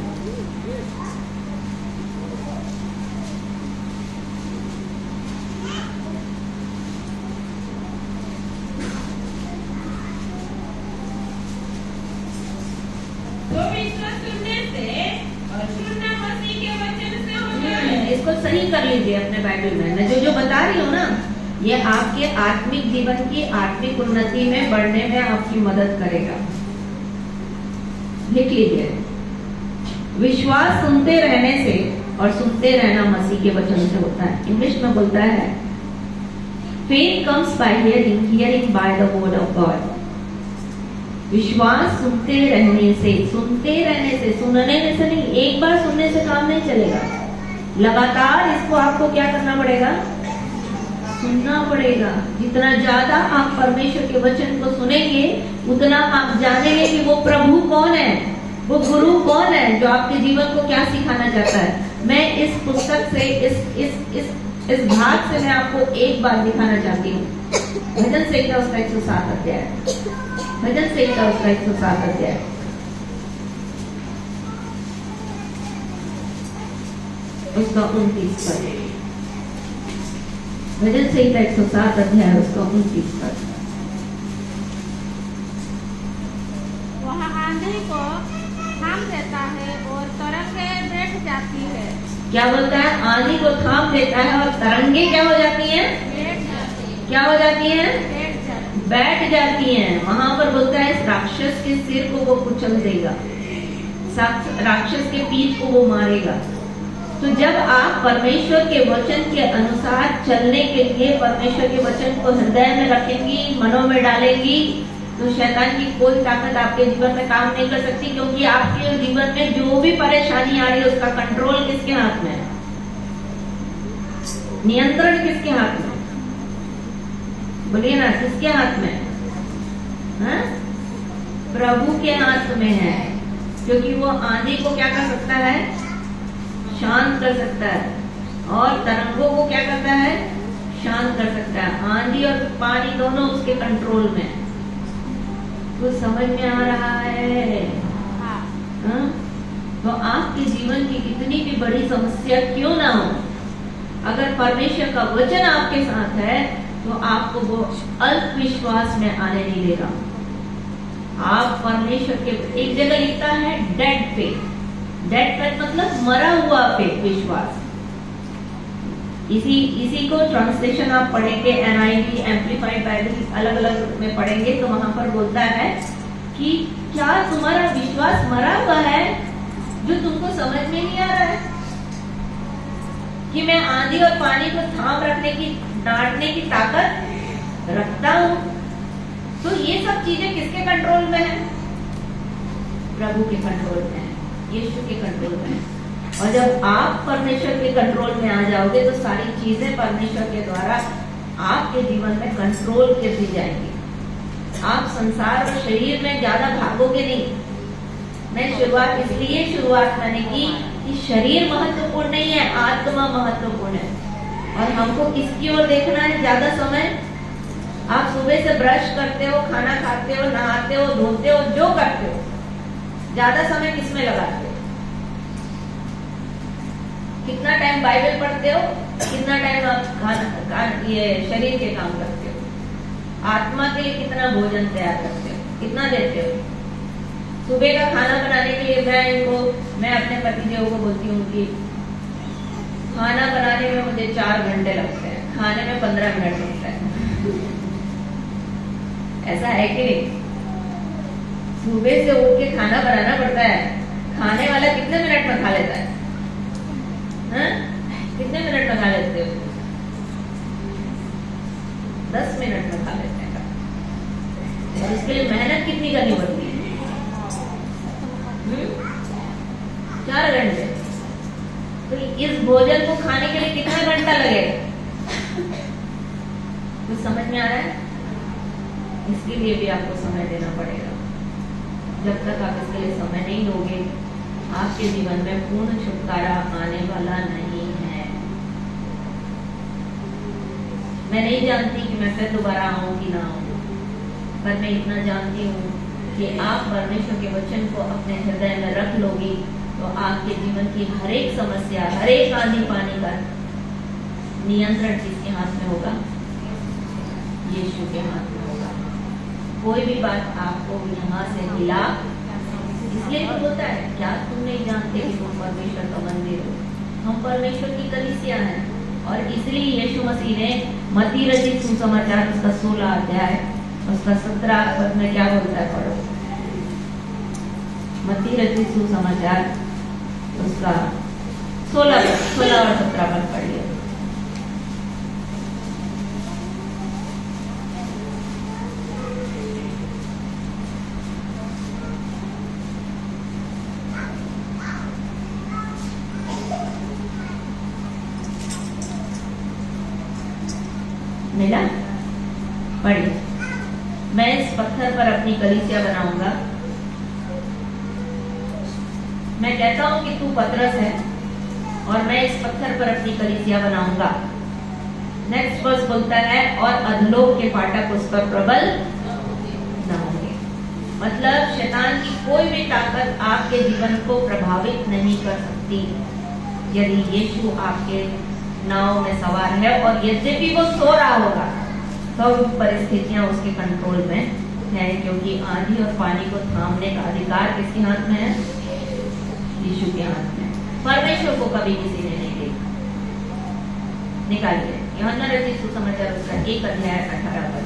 Speaker 1: इसको सही कर लीजिए अपने बाइबल में। मैं जो बता रही हूँ ना, ये आपके आत्मिक जीवन की आत्मिक उन्नति में बढ़ने में आपकी मदद करेगा। लिख लीजिए, विश्वास सुनते रहने से और सुनते रहना मसीह के वचन से होता है। इंग्लिश में बोलता है, faith comes by hearing, hearing by the word of God. विश्वास सुनते रहने से, सुनते रहने से, सुनने से नहीं। एक बार सुनने से काम नहीं चलेगा, लगातार इसको आपको क्या करना पड़ेगा? सुनना पड़ेगा। जितना ज्यादा आप परमेश्वर के वचन को सुनेंगे, उतना आप जानेंगे कि वो प्रभु कौन है, वो गुरु कौन है, जो आपके जीवन को क्या सिखाना चाहता है। मैं इस पुस्तक से, इस भाग से मैं आपको एक बात दिखाना चाहती हूँ। भजन संहिता उसका 107 अध्याय, भजन संहिता उसका 107 अध्याय। उसका 29 पद। भजन संहिता 107 अध्याय उसका 29 पद।
Speaker 6: वह आंधी को थाम देता है और तरंगे बैठ जाती है।
Speaker 1: क्या बोलता है? आंधी को थाम देता है और तरंगे क्या हो जाती हैं?
Speaker 6: बैठ जाती है।
Speaker 1: क्या हो जाती हैं?
Speaker 6: बैठ
Speaker 1: जाती हैं। वहां पर बोलता है राक्षस के सिर को वो कुचल देगा, राक्षस के पीठ को वो मारेगा। तो जब आप परमेश्वर के वचन के अनुसार चलने के लिए परमेश्वर के वचन को हृदय में रखेंगी, मनों में डालेंगी, तो शैतान की कोई ताकत आपके जीवन में काम नहीं कर सकती। क्योंकि आपके जीवन में जो भी परेशानी आ रही है, उसका कंट्रोल किसके हाथ में है? नियंत्रण किसके हाथ में? बोलिए ना, किसके हाथ में? हाँ? प्रभु के हाथ में है। क्योंकि वो आंधी को क्या कर सकता है? शांत कर सकता है। और तरंगों को क्या करता है? शांत कर सकता है। आंधी और पानी दोनों उसके कंट्रोल में। तो समझ में आ रहा है? हाँ? तो आपके जीवन की कितनी भी बड़ी समस्या क्यों ना हो, अगर परमेश्वर का वचन आपके साथ है तो आपको वो अल्प विश्वास में आने नहीं देगा। आप परमेश्वर के, एक जगह लिखता है डेड फेथ। डेड फेथ मतलब मरा हुआ फेथ, विश्वास। इसी को ट्रांसलेशन आप पढ़ेंगे, NIV, एम्प्लीफाइड बाइबल अलग अलग में पढ़ेंगे, तो वहां पर बोलता है कि क्या तुम्हारा विश्वास मरा हुआ है जो तुमको समझ में नहीं आ रहा है कि मैं आंधी और पानी को थाम रखने की, डांटने की ताकत रखता हूं। तो ये सब चीजें किसके कंट्रोल में है? प्रभु के कंट्रोल में है, यीशु के कंट्रोल में है। और जब आप परमेश्वर के कंट्रोल में आ जाओगे तो सारी चीजें परमेश्वर के द्वारा आपके जीवन में कंट्रोल कर दी जाएंगी। आप संसार और शरीर में ज्यादा भागोगे नहीं। मैं शुरुआत मैंने की कि शरीर महत्वपूर्ण नहीं है, आत्मा महत्वपूर्ण है। और हमको किसकी ओर देखना है ज्यादा समय? आप सुबह से ब्रश करते हो, खाना खाते हो, नहाते हो, धोते हो, जो करते हो, ज्यादा समय किसमें लगाते हो? कितना टाइम बाइबल पढ़ते हो? कितना टाइम आप ये शरीर के काम करते हो? आत्मा के लिए कितना भोजन तैयार करते हो? कितना देते हो? सुबह का खाना बनाने के लिए मैं अपने पतिदेव को बोलती हूँ कि खाना बनाने में मुझे 4 घंटे लगते हैं, खाने में 15 मिनट लगता है। ऐसा है कि नहीं? सुबह से उठ के खाना बनाना पड़ता है। खाने वाला कितने मिनट में खा लेता है? हाँ? कितने मिनट में खा लेते हो? 10 मिनट में खा लेते हैं। और इसके लिए मेहनत कितनी करनी पड़ती है? 4 घंटे। तो इस भोजन को खाने के लिए कितना घंटा लगेगा? कुछ समझ में आ रहा है? इसके लिए भी आपको समय देना पड़ेगा। जब तक आप इसके लिए समय नहीं दोगे, आपके जीवन में पूर्ण छुटकारा आने वाला नहीं है। मैं नहीं जानती कि मैं फिर दोबारा आऊं कि ना आऊं, पर मैं इतना जानती हूँ कि आप परमेश्वर के वचन को अपने हृदय में रख लोगी तो आपके जीवन की हर एक समस्या, हर एक आंधी पानी का नियंत्रण किसके हाथ में होगा? यीशु के हाथ में होगा। कोई भी बात आपको यहाँ से हिला, इसलिए तो होता है, क्या तुम नहीं जानते कि तुम परमेश्वर का मंदिर हो? हम परमेश्वर की कलीसिया हैं। और इसलिए यीशु मसीह ने मत्ती रचित सुसमाचार उसका 16 अध्याय उसका 17 पद में क्या बोलता है? पढ़ो। मत्ती रचित सुसमाचार उसका 16 और 17 पद पढ़िए। मिला? पढ़िए। मैं इस पत्थर पर अपनी कलीसिया बनाऊंगा। मैं कहता हूं कि तू पतरस है और मैं इस पत्थर पर अपनी कलीसिया बनाऊंगा। नेक्स्ट वर्स बोलता है, और अधोलोक के फाटक उस पर प्रबल न होंगे। मतलब शैतान की कोई भी ताकत आपके जीवन को प्रभावित नहीं कर सकती यदि यीशु आपके नाव में सवार है। और यद्यपि वो सो रहा होगा तो परिस्थितियां उसके कंट्रोल में है, क्योंकि आंधी और पानी को थामने का अधिकार किसके हाथ में है? यीशु के हाथ में। परमेश्वर को कभी किसी ने नहीं देखा। निकालिए यूहन्ना रचित सुसमाचार उसका 1 अध्याय 18 पद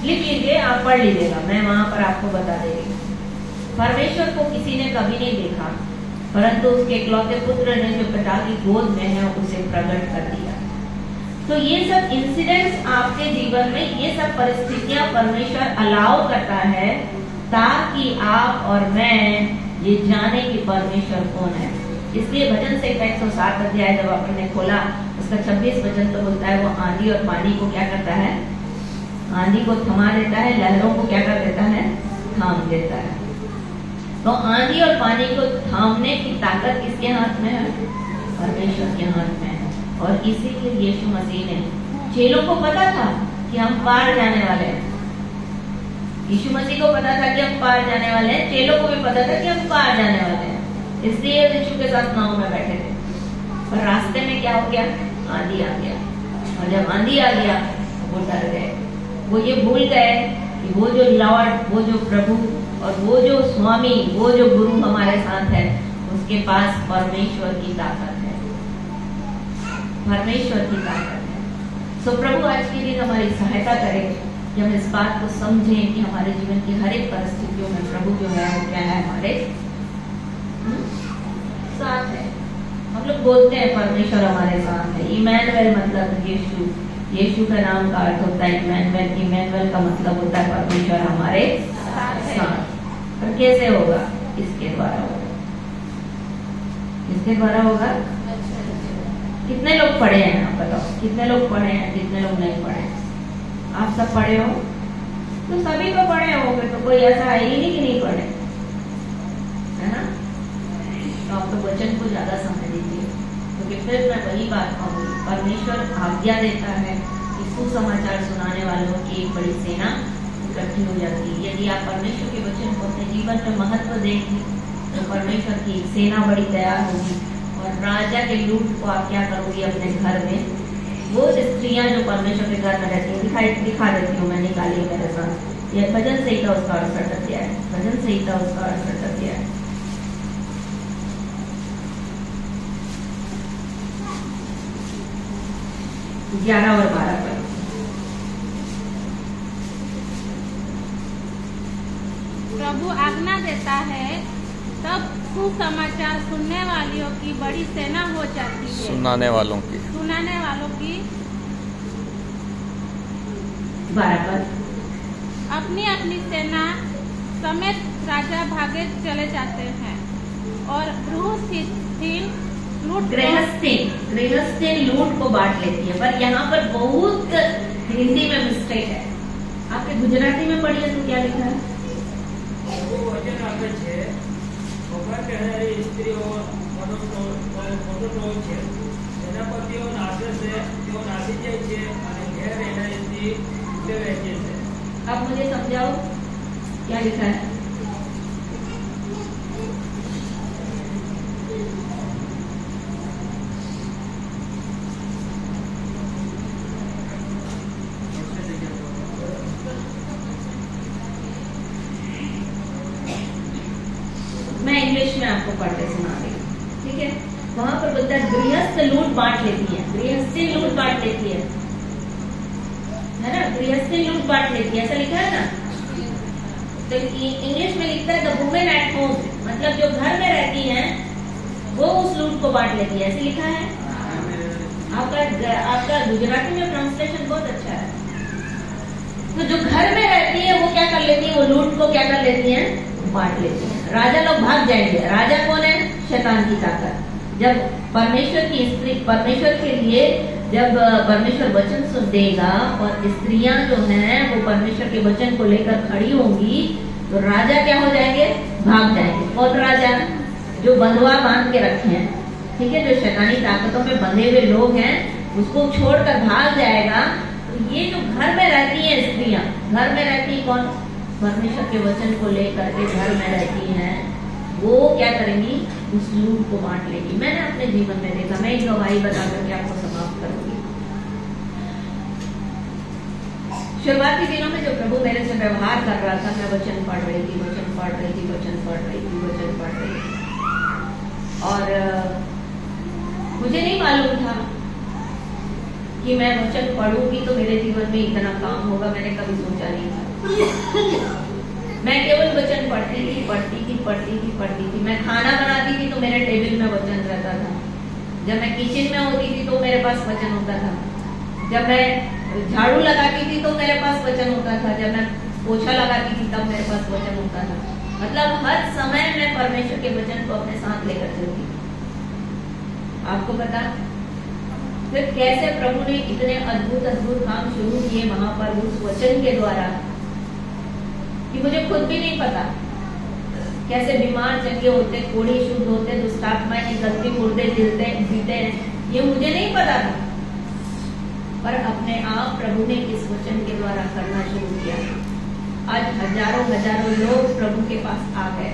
Speaker 1: लिख लीजिए, आप पढ़ लीजिएगा, मैं वहां पर आपको बता देगी। परमेश्वर को किसी ने कभी नहीं देखा, परंतु उसके इकलौते पुत्र ने जो पिता की गोद में है उसे प्रकट कर दिया। तो ये सब इंसिडेंट्स आपके जीवन में, ये सब परिस्थितियां परमेश्वर अलाउ करता है ताकि आप और मैं ये जाने कि परमेश्वर कौन है। इसलिए भजन से 107 अध्याय जब आपने खोला उसका 26 वचन तो बोलता है, वो आंधी और पानी को क्या करता है? आंधी को थमा देता है, लहरों को क्या कर देता है? थाम देता है। तो आंधी और पानी को थामने की ताकत किसके हाथ में है? परमेश्वर के हाथ में है। और इसीलिए यीशु मसीह ने, चेलों को पता था कि हम पार जाने वाले हैं। यीशु मसीह को पता था कि हम पार जाने वाले हैं, चेलों को भी पता था कि हम पार जाने वाले हैं, इसलिए यीशु के साथ नाव में बैठे थे। पर रास्ते में क्या हो गया? आंधी आ गया। और जब आंधी आ गया तो वो डर गए। वो ये भूल गए कि वो जो लॉर्ड, वो जो प्रभु और वो जो स्वामी, वो जो गुरु हमारे साथ है, उसके पास परमेश्वर की ताकत है। परमेश्वर की ताकत है। सो प्रभु आज के दिन हमारी सहायता करे कि हम इस बात को समझें कि हमारे जीवन की हर एक परिस्थितियों में प्रभु जो है वो क्या है? हमारे साथ है। हम लोग बोलते हैं परमेश्वर हमारे साथ है। इमैनुएल मतलब यीशु। यीशु का नाम का अर्थ होता है इमैनुएल। इमैनुएल का मतलब होता है परमेश्वर हमारे साथ। पर कैसे होगा? इसके द्वारा होगा। इसके द्वारा होगा। कितने लोग पढ़े हैं? आप बताओ, कितने लोग पढ़े हैं? कितने लोग नहीं पढ़े? आप सब पढ़े हो तो सभी को पढ़े होंगे, तो कोई ऐसा है ही नहीं कि नहीं पढ़े, है ना? तो आप तो वचन को ज्यादा समझ लीजिए, क्योंकि फिर मैं वही बात कहूँगी, परमेश्वर आज्ञा देता है कि सुसमाचार सुनाने वालों की एक बड़ी सेना इकट्ठी हो जाती है। यदि आप परमेश्वर के वचन को अपने जीवन में महत्व देंगे तो परमेश्वर की एक सेना बड़ी तैयार होगी। और राजा के लूट को आप क्या करोगी अपने घर में? वो स्त्रियां जो परमेश्वर के घर में रहती हैं, दिखा देती हूँ मैं, निकाली मेरे साथ। यह भजन संहिता उसका 68 अध्याय, भजन संहिता उसका 68 अध्याय। ग्यारह और 12 पर
Speaker 6: प्रभु आज्ञा देता है, तब सुसमाचार सुनने वालों की बड़ी सेना हो जाती है।
Speaker 5: सुनाने वालों की
Speaker 1: 12 पद।
Speaker 6: अपनी अपनी सेना समेत राजा भागे चले जाते हैं और गृहस्थीन लूट
Speaker 1: गृहस्थीन लूट को बांट लेती है। पर यहाँ पर बहुत हिंदी में मिस्टेक है। आपके गुजराती में पढ़िए तो क्या लिखा है?
Speaker 4: वचन આપે છે ભગવાન કહેનારી સ્ત્રીઓ મનુષ્યો છે એના પર તેઓ નાશે છે, તેઓ નાસી જાય છે અને ઘેર રહેનારી સ્ત્રી તે રહે છે।
Speaker 1: अब मुझे समझाओ क्या लिखा है? मैं इंग्लिश में आपको पढ़ के सुना रही हूँ, ठीक है? वहां पर बोलता है गृहस्थ लूट बांट लेती है, गृहस्थी लूट बांट लेती है ना? गृहस्थी लूट बांट लेती है, ऐसा लिखा है ना? तो इंग्लिश में लिखता है द वुमेन एट होम, मतलब जो घर में रहती हैं वो उस लूट को बांट लेती है, ऐसे लिखा है। आपका गुजराती में ट्रांसलेशन बहुत अच्छा है। तो जो घर में रहती है वो क्या कर लेती है? वो लूट को क्या कर लेती है? बांट लेती है। राजा लोग भाग जाएंगे। राजा कौन है? शैतान की ताकत। जब परमेश्वर की स्त्री, परमेश्वर के लिए जब परमेश्वर वचन सुन देगा और स्त्रियां जो हैं वो परमेश्वर के वचन को लेकर खड़ी होंगी तो राजा क्या हो जाएंगे? भाग जाएंगे। और राजा जो बंधुआ बांध के रखे हैं, ठीक है, जो शैतानी ताकतों में बंधे हुए लोग हैं उसको छोड़कर भाग जाएगा। तो ये जो घर में रहती है स्त्रियां, घर में रहती कौन? परमेश्वर के वचन को लेकर के घर में रहती हैं, वो क्या करेंगी? उस लूट को बांट लेगी। मैंने अपने जीवन में देखा। मैं एक गवाही बता करके आपको समाप्त करूंगी। शुरुआती दिनों में जो प्रभु मेरे से व्यवहार कर रहा था, मैं वचन पढ़ रही थी, वचन पढ़ रही थी, वचन पढ़ रही थी, वचन पढ़ रही थी, और मुझे नहीं मालूम था कि मैं वचन पढ़ूंगी तो मेरे जीवन में इतना काम होगा। मैंने कभी सोचा नहीं था। मैं केवल वचन पढ़ती थी। मैं खाना बनाती थी तो मेरे टेबल में वचन रहता था। जब मैं किचन में होती थी तो मेरे पास वचन होता था। जब मैं झाड़ू लगाती थी तो मेरे पास वचन होता था। जब मैं पोछा लगाती थी तब मेरे पास वचन होता था। मतलब हर समय मैं परमेश्वर के वचन को अपने साथ लेकर चलती थी। आपको पता फिर कैसे प्रभु ने इतने अद्भुत काम शुरू किए वहां पर उस वचन के द्वारा कि मुझे खुद भी नहीं पता कैसे बीमार चंगे होते, कोढ़ी शुद्ध होते, दुष्टात्माएं निकलती, मुर्दे जीते, ये मुझे नहीं पता था। पर अपने आप प्रभु ने इस वचन के द्वारा करना शुरू किया। आज हजारों लोग प्रभु के पास आ गए।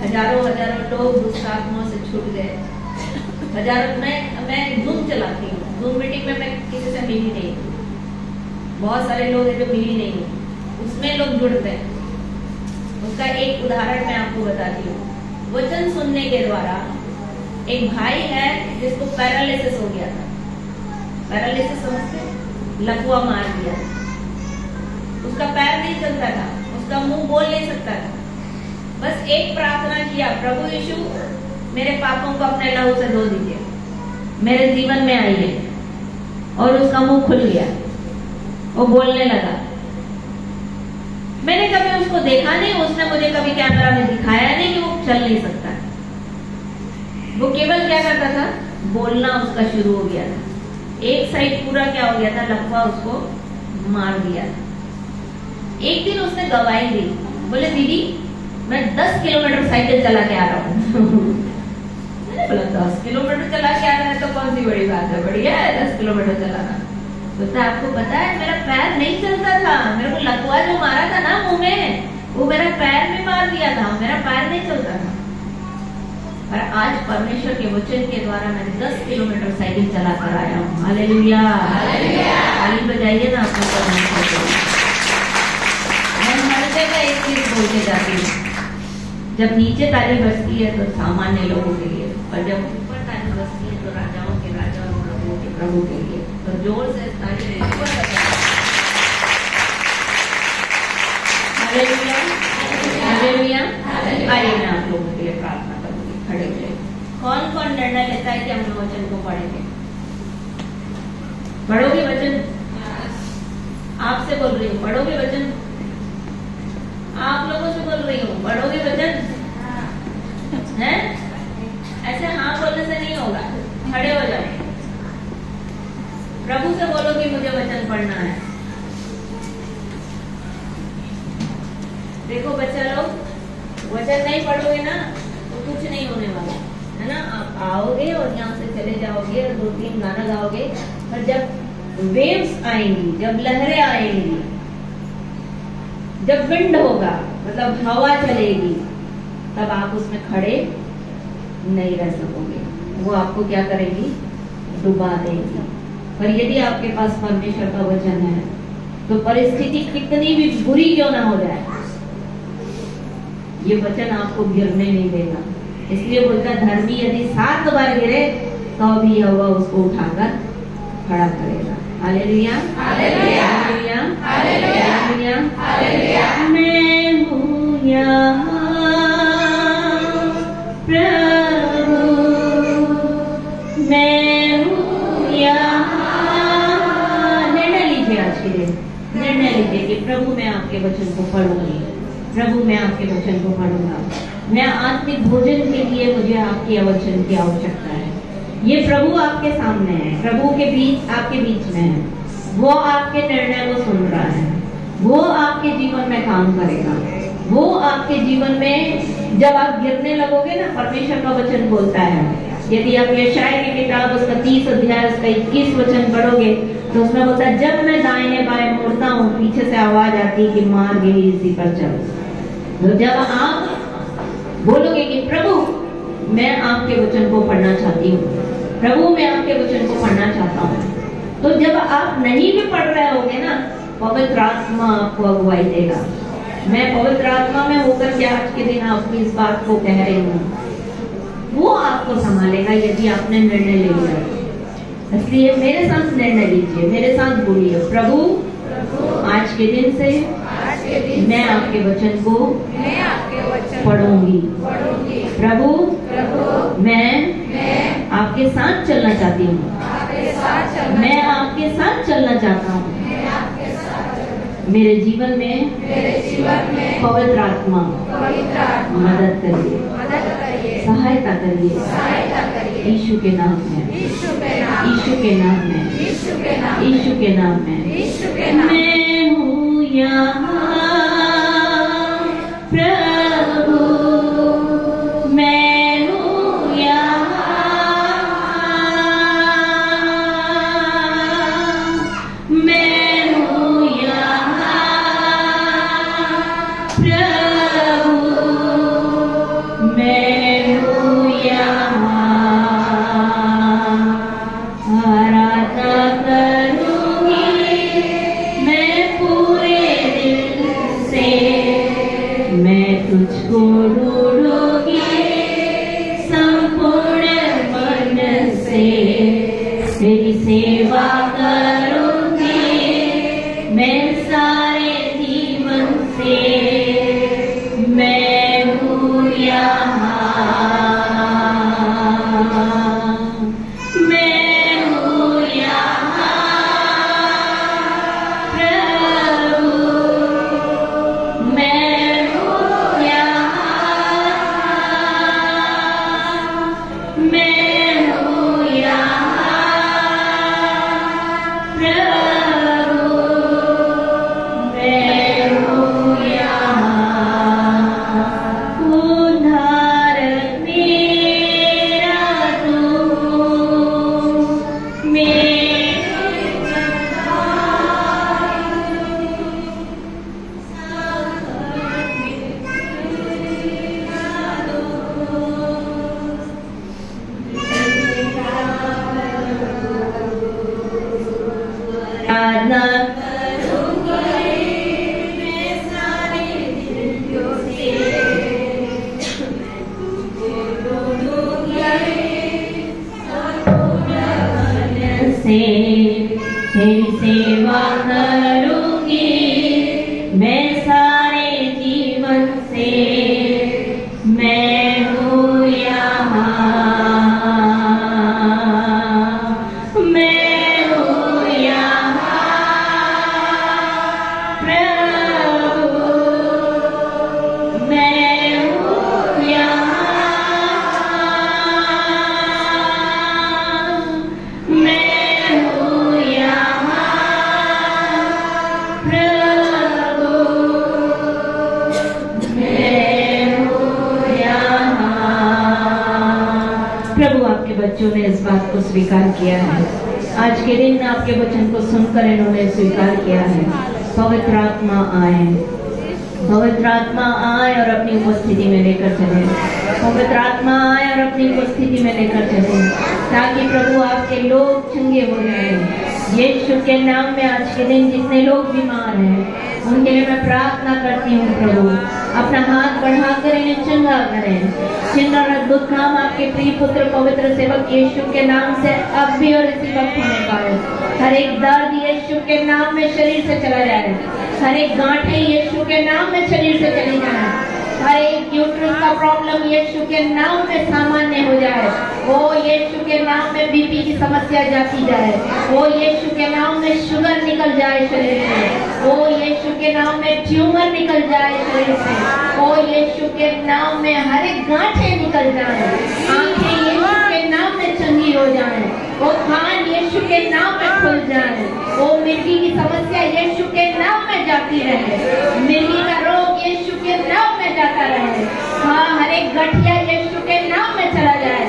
Speaker 1: हजारों लोग दुष्टात्माओं से छूट गए। मैं जूम चलाती हूँ। जूम मीटिंग में मैं किसी से मिली नहीं हूँ। बहुत सारे लोग हैं जो मिली नहीं हूँ, उसमें लोग जुड़ते हैं। उसका एक उदाहरण मैं आपको बताती हूँ। वचन सुनने के द्वारा एक भाई है जिसको पैरालिसिस हो गया था। पैरालिसिस समझते? लकवा मार दिया। उसका पैर नहीं चलता था, उसका मुंह बोल नहीं सकता था। बस एक प्रार्थना किया, प्रभु यीशु मेरे पापों को अपने लहू से धो दीजिए, मेरे जीवन में आइए। और उसका मुंह खुल गया, वो बोलने लगा। मैंने कभी उसको देखा नहीं, उसने मुझे कभी कैमरा में दिखाया नहीं कि वो चल नहीं सकता। वो केवल क्या करता था? बोलना उसका शुरू हो गया था। एक साइड पूरा क्या हो गया था? लकवा उसको मार दिया था। एक दिन उसने गवाही दी, बोले दीदी मैं 10 किलोमीटर साइकिल चला के आ रहा हूँ। मैंने बोला 10 किलोमीटर चला के आ रहा है तो कौन सी बड़ी बात है, बढ़िया है 10 किलोमीटर चलाना। तो आपको पता है मेरा पैर नहीं चलता था। मेरे को लकवा जो मारा था ना मुंह में, वो मेरा पैर में मार दिया था, मेरा पैर नहीं चलता था। और आज परमेश्वर के वचन के द्वारा मैंने 10 किलोमीटर साइकिल चला कर आया हूँ। हालेलुया, ताली बजाइए ना अपने परमेश्वर को। मैं हर जगह एक चीज बोल के जाती हूँ, जब नीचे ताली बजती है तो सामान्य लोगों के लिए, और जब ऊपर ताली बजती है तो राजाओं के राजा और प्रभुओं के प्रभु के लिए। तो जोर से ताली हालेलुया, हालेलुया। आइए मैं आप लोगों के लिए प्रार्थना करूंगी। खड़े हुए कौन कौन निर्णय लेता है कि हम वचन को पढ़ेंगे? पढ़ोगे वचन? आपसे बोल रही हूँ, पढ़ोगे वचन? आप लोगों से बोल रही हूँ, पढ़ोगे वचन? हैं? ऐसे हाँ बोलने से नहीं होगा, खड़े हो जाओ, प्रभु से बोलो कि मुझे वचन पढ़ना है। देखो बच्चा लोग, वचन नहीं पढ़ोगे ना तो कुछ नहीं होने वाला है ना। आप आओगे और यहाँ से चले जाओगे और 2-3 गाना गाओगे, पर जब वेव्स आएंगी, जब लहरें आएंगी, जब विंड होगा मतलब हवा चलेगी, तब आप उसमें खड़े नहीं रह सकोगे, वो आपको क्या करेगी? डुबा देगी। पर यदि आपके पास परमेश्वर का वचन है तो परिस्थिति कितनी भी बुरी क्यों ना हो जाए, ये वचन आपको गिरने नहीं देगा। इसलिए बोलता धर्मी यदि 7 बार गिरे तो भी यहोवा उसको उठाकर खड़ा करेगा। Hallelujah, hallelujah, hallelujah, hallelujah, hallelujah. मैं हूँ यहाँ प्रभु, मैं हूँ यहाँ। निर्णय लीजिए आज के दिन, निर्णय लीजिए कि प्रभु मैं आपके वचन को पढ़ूंगी, प्रभु मैं आपके वचन को पढ़ूंगा। मैं आत्मिक भोजन के लिए मुझे आपके वचन की आवश्यकता है। ये प्रभु आपके सामने है, प्रभु के बीच, आपके बीच में है, वो आपके निर्णय को सुन रहा है, वो आपके जीवन में काम करेगा। वो आपके जीवन में जब आप गिरने लगोगे ना, परमेश्वर का वचन बोलता है, यदि आप यशायाह की किताब उसका 30 अध्याय उसका 21 वचन पढ़ोगे तो उसमें बोलता है जब मैं दाहिने बाएं मुड़ता हूँ पीछे से आवाज आती है कि मार गई इसी पर चल। तो जब आप बोलोगे कि प्रभु मैं आपके वचन को पढ़ना चाहती हूँ, प्रभु मैं आपके वचन को पढ़ना चाहता हूँ, तो जब आप नहीं भी पढ़ रहे होगे ना, पवित्र आत्मा आपको अगुवाई देगा। मैं पवित्र आत्मा में होकर के आज के दिन आपकी इस बात को कह रही हूँ, वो आपको संभालेगा यदि आपने निर्णय ले लिया। इसलिए मेरे साथ निर्णय लीजिए, मेरे साथ बोलिए प्रभु आज के दिन से मैं आपके वचन को पढ़ूंगी। प्रभु मैं आपके साथ चलना चाहती हूँ, मैं आपके साथ चलना चाहता हूँ। मेरे जीवन में पवित्र आत्मा मदद करिए, सहायता करिए, यीशु के नाम में, यीशु के नाम में, यीशु के नाम में। मैं हूँ यहाँ प्रभु, मैं हूँ यहाँ, मैं हूँ यहाँ प्रभु, मैं हूँ यहाँ। आराधना करूँगी मैं पूरे दिल से, मैं तुझको ढूंढूंगी संपूर्ण मन से, तेरी सेवा करूंगी मैं सारे जीवन से। मैं हूँ यहाँ, मैं हूँ यहाँ प्रभु, मैं हूँ यहाँ, मैं हूँ यहाँ प्रभु, मैं हूँ यहाँ। उद्धारक मेरा तू, मेरे आराधना करूंगी मैं सारे दिलों से, ढूंढूंगी संपूर्ण मन से, तेरी सेवा करूंगी मैं सारे जीवन से। मैं हूँ यहाँ, मैं हूँ यहाँ बच्चों ने इस बात को स्वीकार किया है। आज के दिन आपके वचन को सुनकर इन्होंने स्वीकार किया है। पवित्र आत्मा आए, पवित्र आत्मा आए और अपनी उपस्थिति में लेकर चले। पवित्र आत्मा आए और अपनी उपस्थिति में लेकर चले, ताकि प्रभु आपके लोग चंगे हो जाए। यीशु के नाम में आज के दिन जितने लोग बीमार हैं उनके लिए मैं प्रार्थना करती हूँ प्रभु, अपना हाथ बढ़ाकर इन्हें चंगा करें। चिन्ह और अद्भुत काम आपके प्रिय पुत्र पवित्र सेवक यीशु के नाम से अब भी और इसी वक्त होने पाए। हर एक दर्द यीशु के नाम में शरीर से चला जाए, हर एक गांठें यीशु के नाम में शरीर से चली जाए, हर एक यूट्रस का प्रॉब्लम यीशु के नाम में सामान्य हो जाए। वो यीशु के नाम में बीपी की समस्या जाती जाए, वो यीशु के नाम में शुगर निकल जाए शरीर से, वो यीशु के नाम में ट्यूमर निकल जाए शरीर से, वो यीशु के नाम में हर एक गांठें निकल जाए, आंखें यीशु के नाम में चंगी हो जाए, वो कान यीशु के नाम में खुल जाए, वो मिर्गी की समस्या यीशु के नाम में जाती रहे, मिर्गी का रोग यीशु के नाम में जाता रहे। हाँ, हर एक गठिया यीशु के नाम में चला जाए,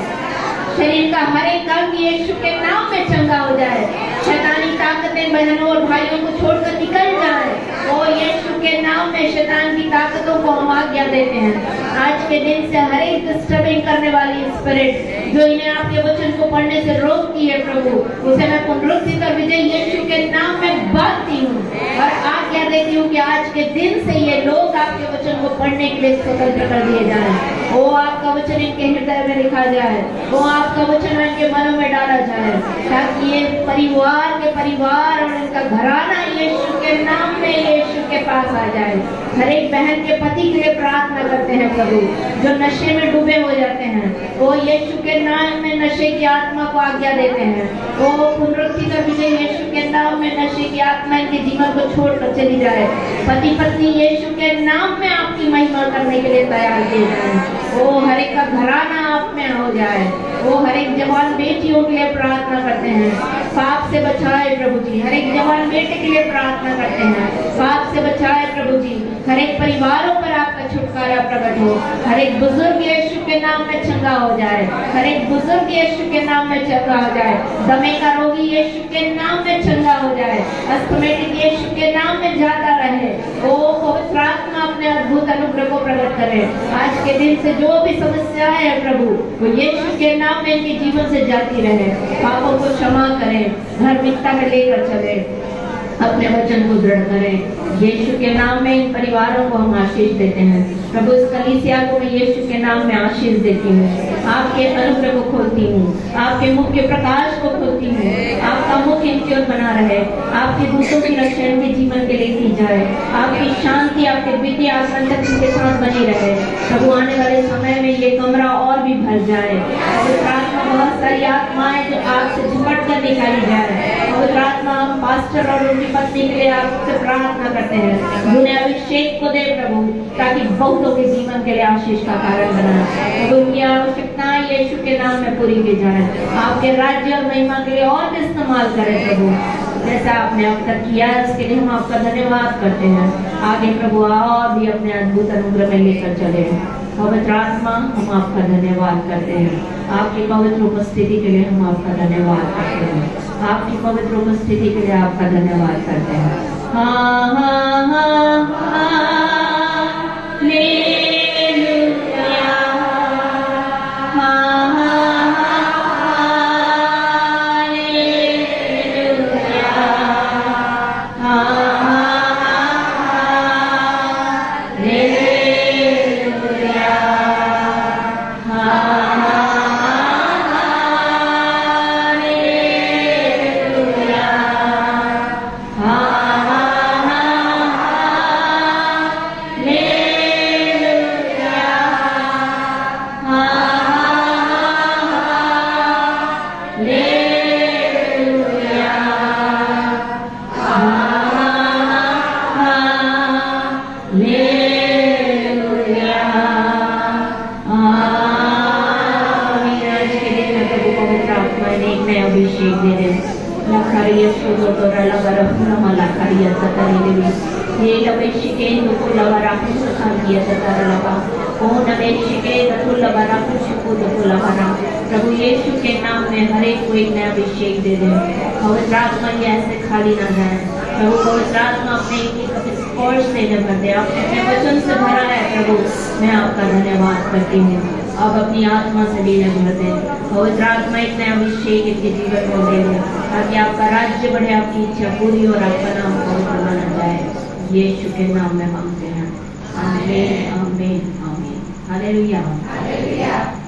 Speaker 1: शरीर का हर एक अंग यीशु के नाम में चंगा हो जाए, शैतानी ताकतें बहनों और भाइयों को छोड़कर निकल जाए। वो यीशु के नाम में शैतान की ताकतों को हम आज्ञा देते हैं। आज के दिन से हर एक डिस्टर्बिंग करने वाली स्पिरिट जो इन्हें आपके वचन को पढ़ने से रोकती है प्रभु, उसे मैं पुनरुत्थित और विजय यीशु के नाम में बांधती हूँ और आज्ञा देती हूँ कि आज के दिन से ये लोग आपके वचन को पढ़ने के लिए स्वतंत्र कर दिए जाए। वो आपका वचन इनके हृदय में लिखा जाए, वो आपका वचन इनके मनों में डाला जाए, ताकि ये परिवार के परिवार और इनका घराना यीशु के नाम में यीशु के पास आ जाए। हर एक बहन के पति के लिए प्रार्थना करते हैं प्रभु, जो नशे में डूबे हो जाते हैं, वो यीशु के नाम में नशे की आत्मा को आज्ञा देते हैं। वो पुनरुत्थान का विजय यीशु के नाम में नशे की आत्मा इनके जीवन को छोड़कर चली जाए। पति पत्नी यीशु के नाम में आपकी महिमा करने के लिए तैयार किए जाए। वो हर एक का घराना आप में हो जाए। वो हर एक जवान बेटियों के लिए प्रार्थना करते हैं, पाप से बचाए प्रभु जी। हर एक जवान बेटे के लिए प्रार्थना करते हैं, पाप से बचाए प्रभु जी। हर एक परिवारों पर आपका छुटकारा प्रकट हो। हर एक बुजुर्ग यीशु के नाम में चंगा हो जाए, हर एक बुजुर्ग यीशु के नाम में चंगा हो जाए। दमे का रोगी यीशु के नाम में चंगा हो जाए, अस्थमैटिक यीशु के नाम में जाता रहे। वो पवित्र आत्मा अपने अद्भुत अनुग्रह को प्रकट करे। आज के दिन से जो भी समस्या है प्रभु, वो यीशु के नाम में इनके जीवन से जाती रहे। पापों को क्षमा करें, धार्मिकता में लेकर चले, अपने वचन को दृढ़ करें। यीशु के नाम में इन परिवारों को हम आशीष देते हैं प्रभु। इस कलीसिया को मैं यीशु के नाम में आशीष देती हूँ। आपके अनुग्रह को खोलती हूँ, आपके मुख के प्रकाश को खोलती हूँ। आपका मुख इनकी ओर बना रहे, आपके दूतों की रक्षा इनके जीवन के लिए की जाए। आपकी शांति, आपके विद्या आसंतक के साथ बनी रहे प्रभु। आने वाले समय में ये कमरा और भी भर जाए। पवित्र आत्मा, बहुत सारी आत्माएं जो आपसे झपट कर निकाली जाए। पवित्र आत्मा, हम पास्टर और उनकी पत्नी के लिए आपसे प्रार्थना करते हैं, उन्हें अभिषेक को दे प्रभु, ताकि बहुतों के जीवन के लिए आशीष का कारण बनाए। तो उनकी आवश्यकताएं यीशु के नाम में पूरी की जाए। आपके राज्य और महिमा के लिए और भी इस्तेमाल करें प्रभु, जैसा आपने अब तक किया है उसके लिए हम आपका धन्यवाद करते हैं। आगे प्रभु और भी अपने अद्भुत अनुग्रह में लेकर चले। पवित्र आत्मा, हम आपका धन्यवाद करते हैं। आपकी पवित्र उपस्थिति के लिए हम आपका धन्यवाद करते हैं। आपकी पवित्र उपस्थिति के लिए आपका धन्यवाद करते हैं। हाँ हाँ हाँ हाँ, Yesu Dora Lavara Namala Karia Tatari, Yelabeshike, Nukulavara Pusakia Tatarava, O Naveshike, the Tulavara Pushiku, the Pulavara, Prabhu Yesu के नाम में हर एक को एक नया अभिषेक दे दे। पवित्र आत्मा ये ऐसे खाली ना जाए। प्रभु पवित्र आत्मा अपने एक स्पर्श से न भर दे। आपने अपने वचन से भरा है प्रभु, मैं आपका धन्यवाद करती हूँ। अब अपनी आत्मा से भी न भर दे। पवित्र आत्मा एक नया अभिषेक इनके जीवन में दे दे, ताकि आपका राज्य बढ़े, आपकी इच्छा पूरी और आपका नाम पवित्र माना जाए। यीशु के नाम में मांगते हैं, आमीन आमीन आमीन। हालेलुया।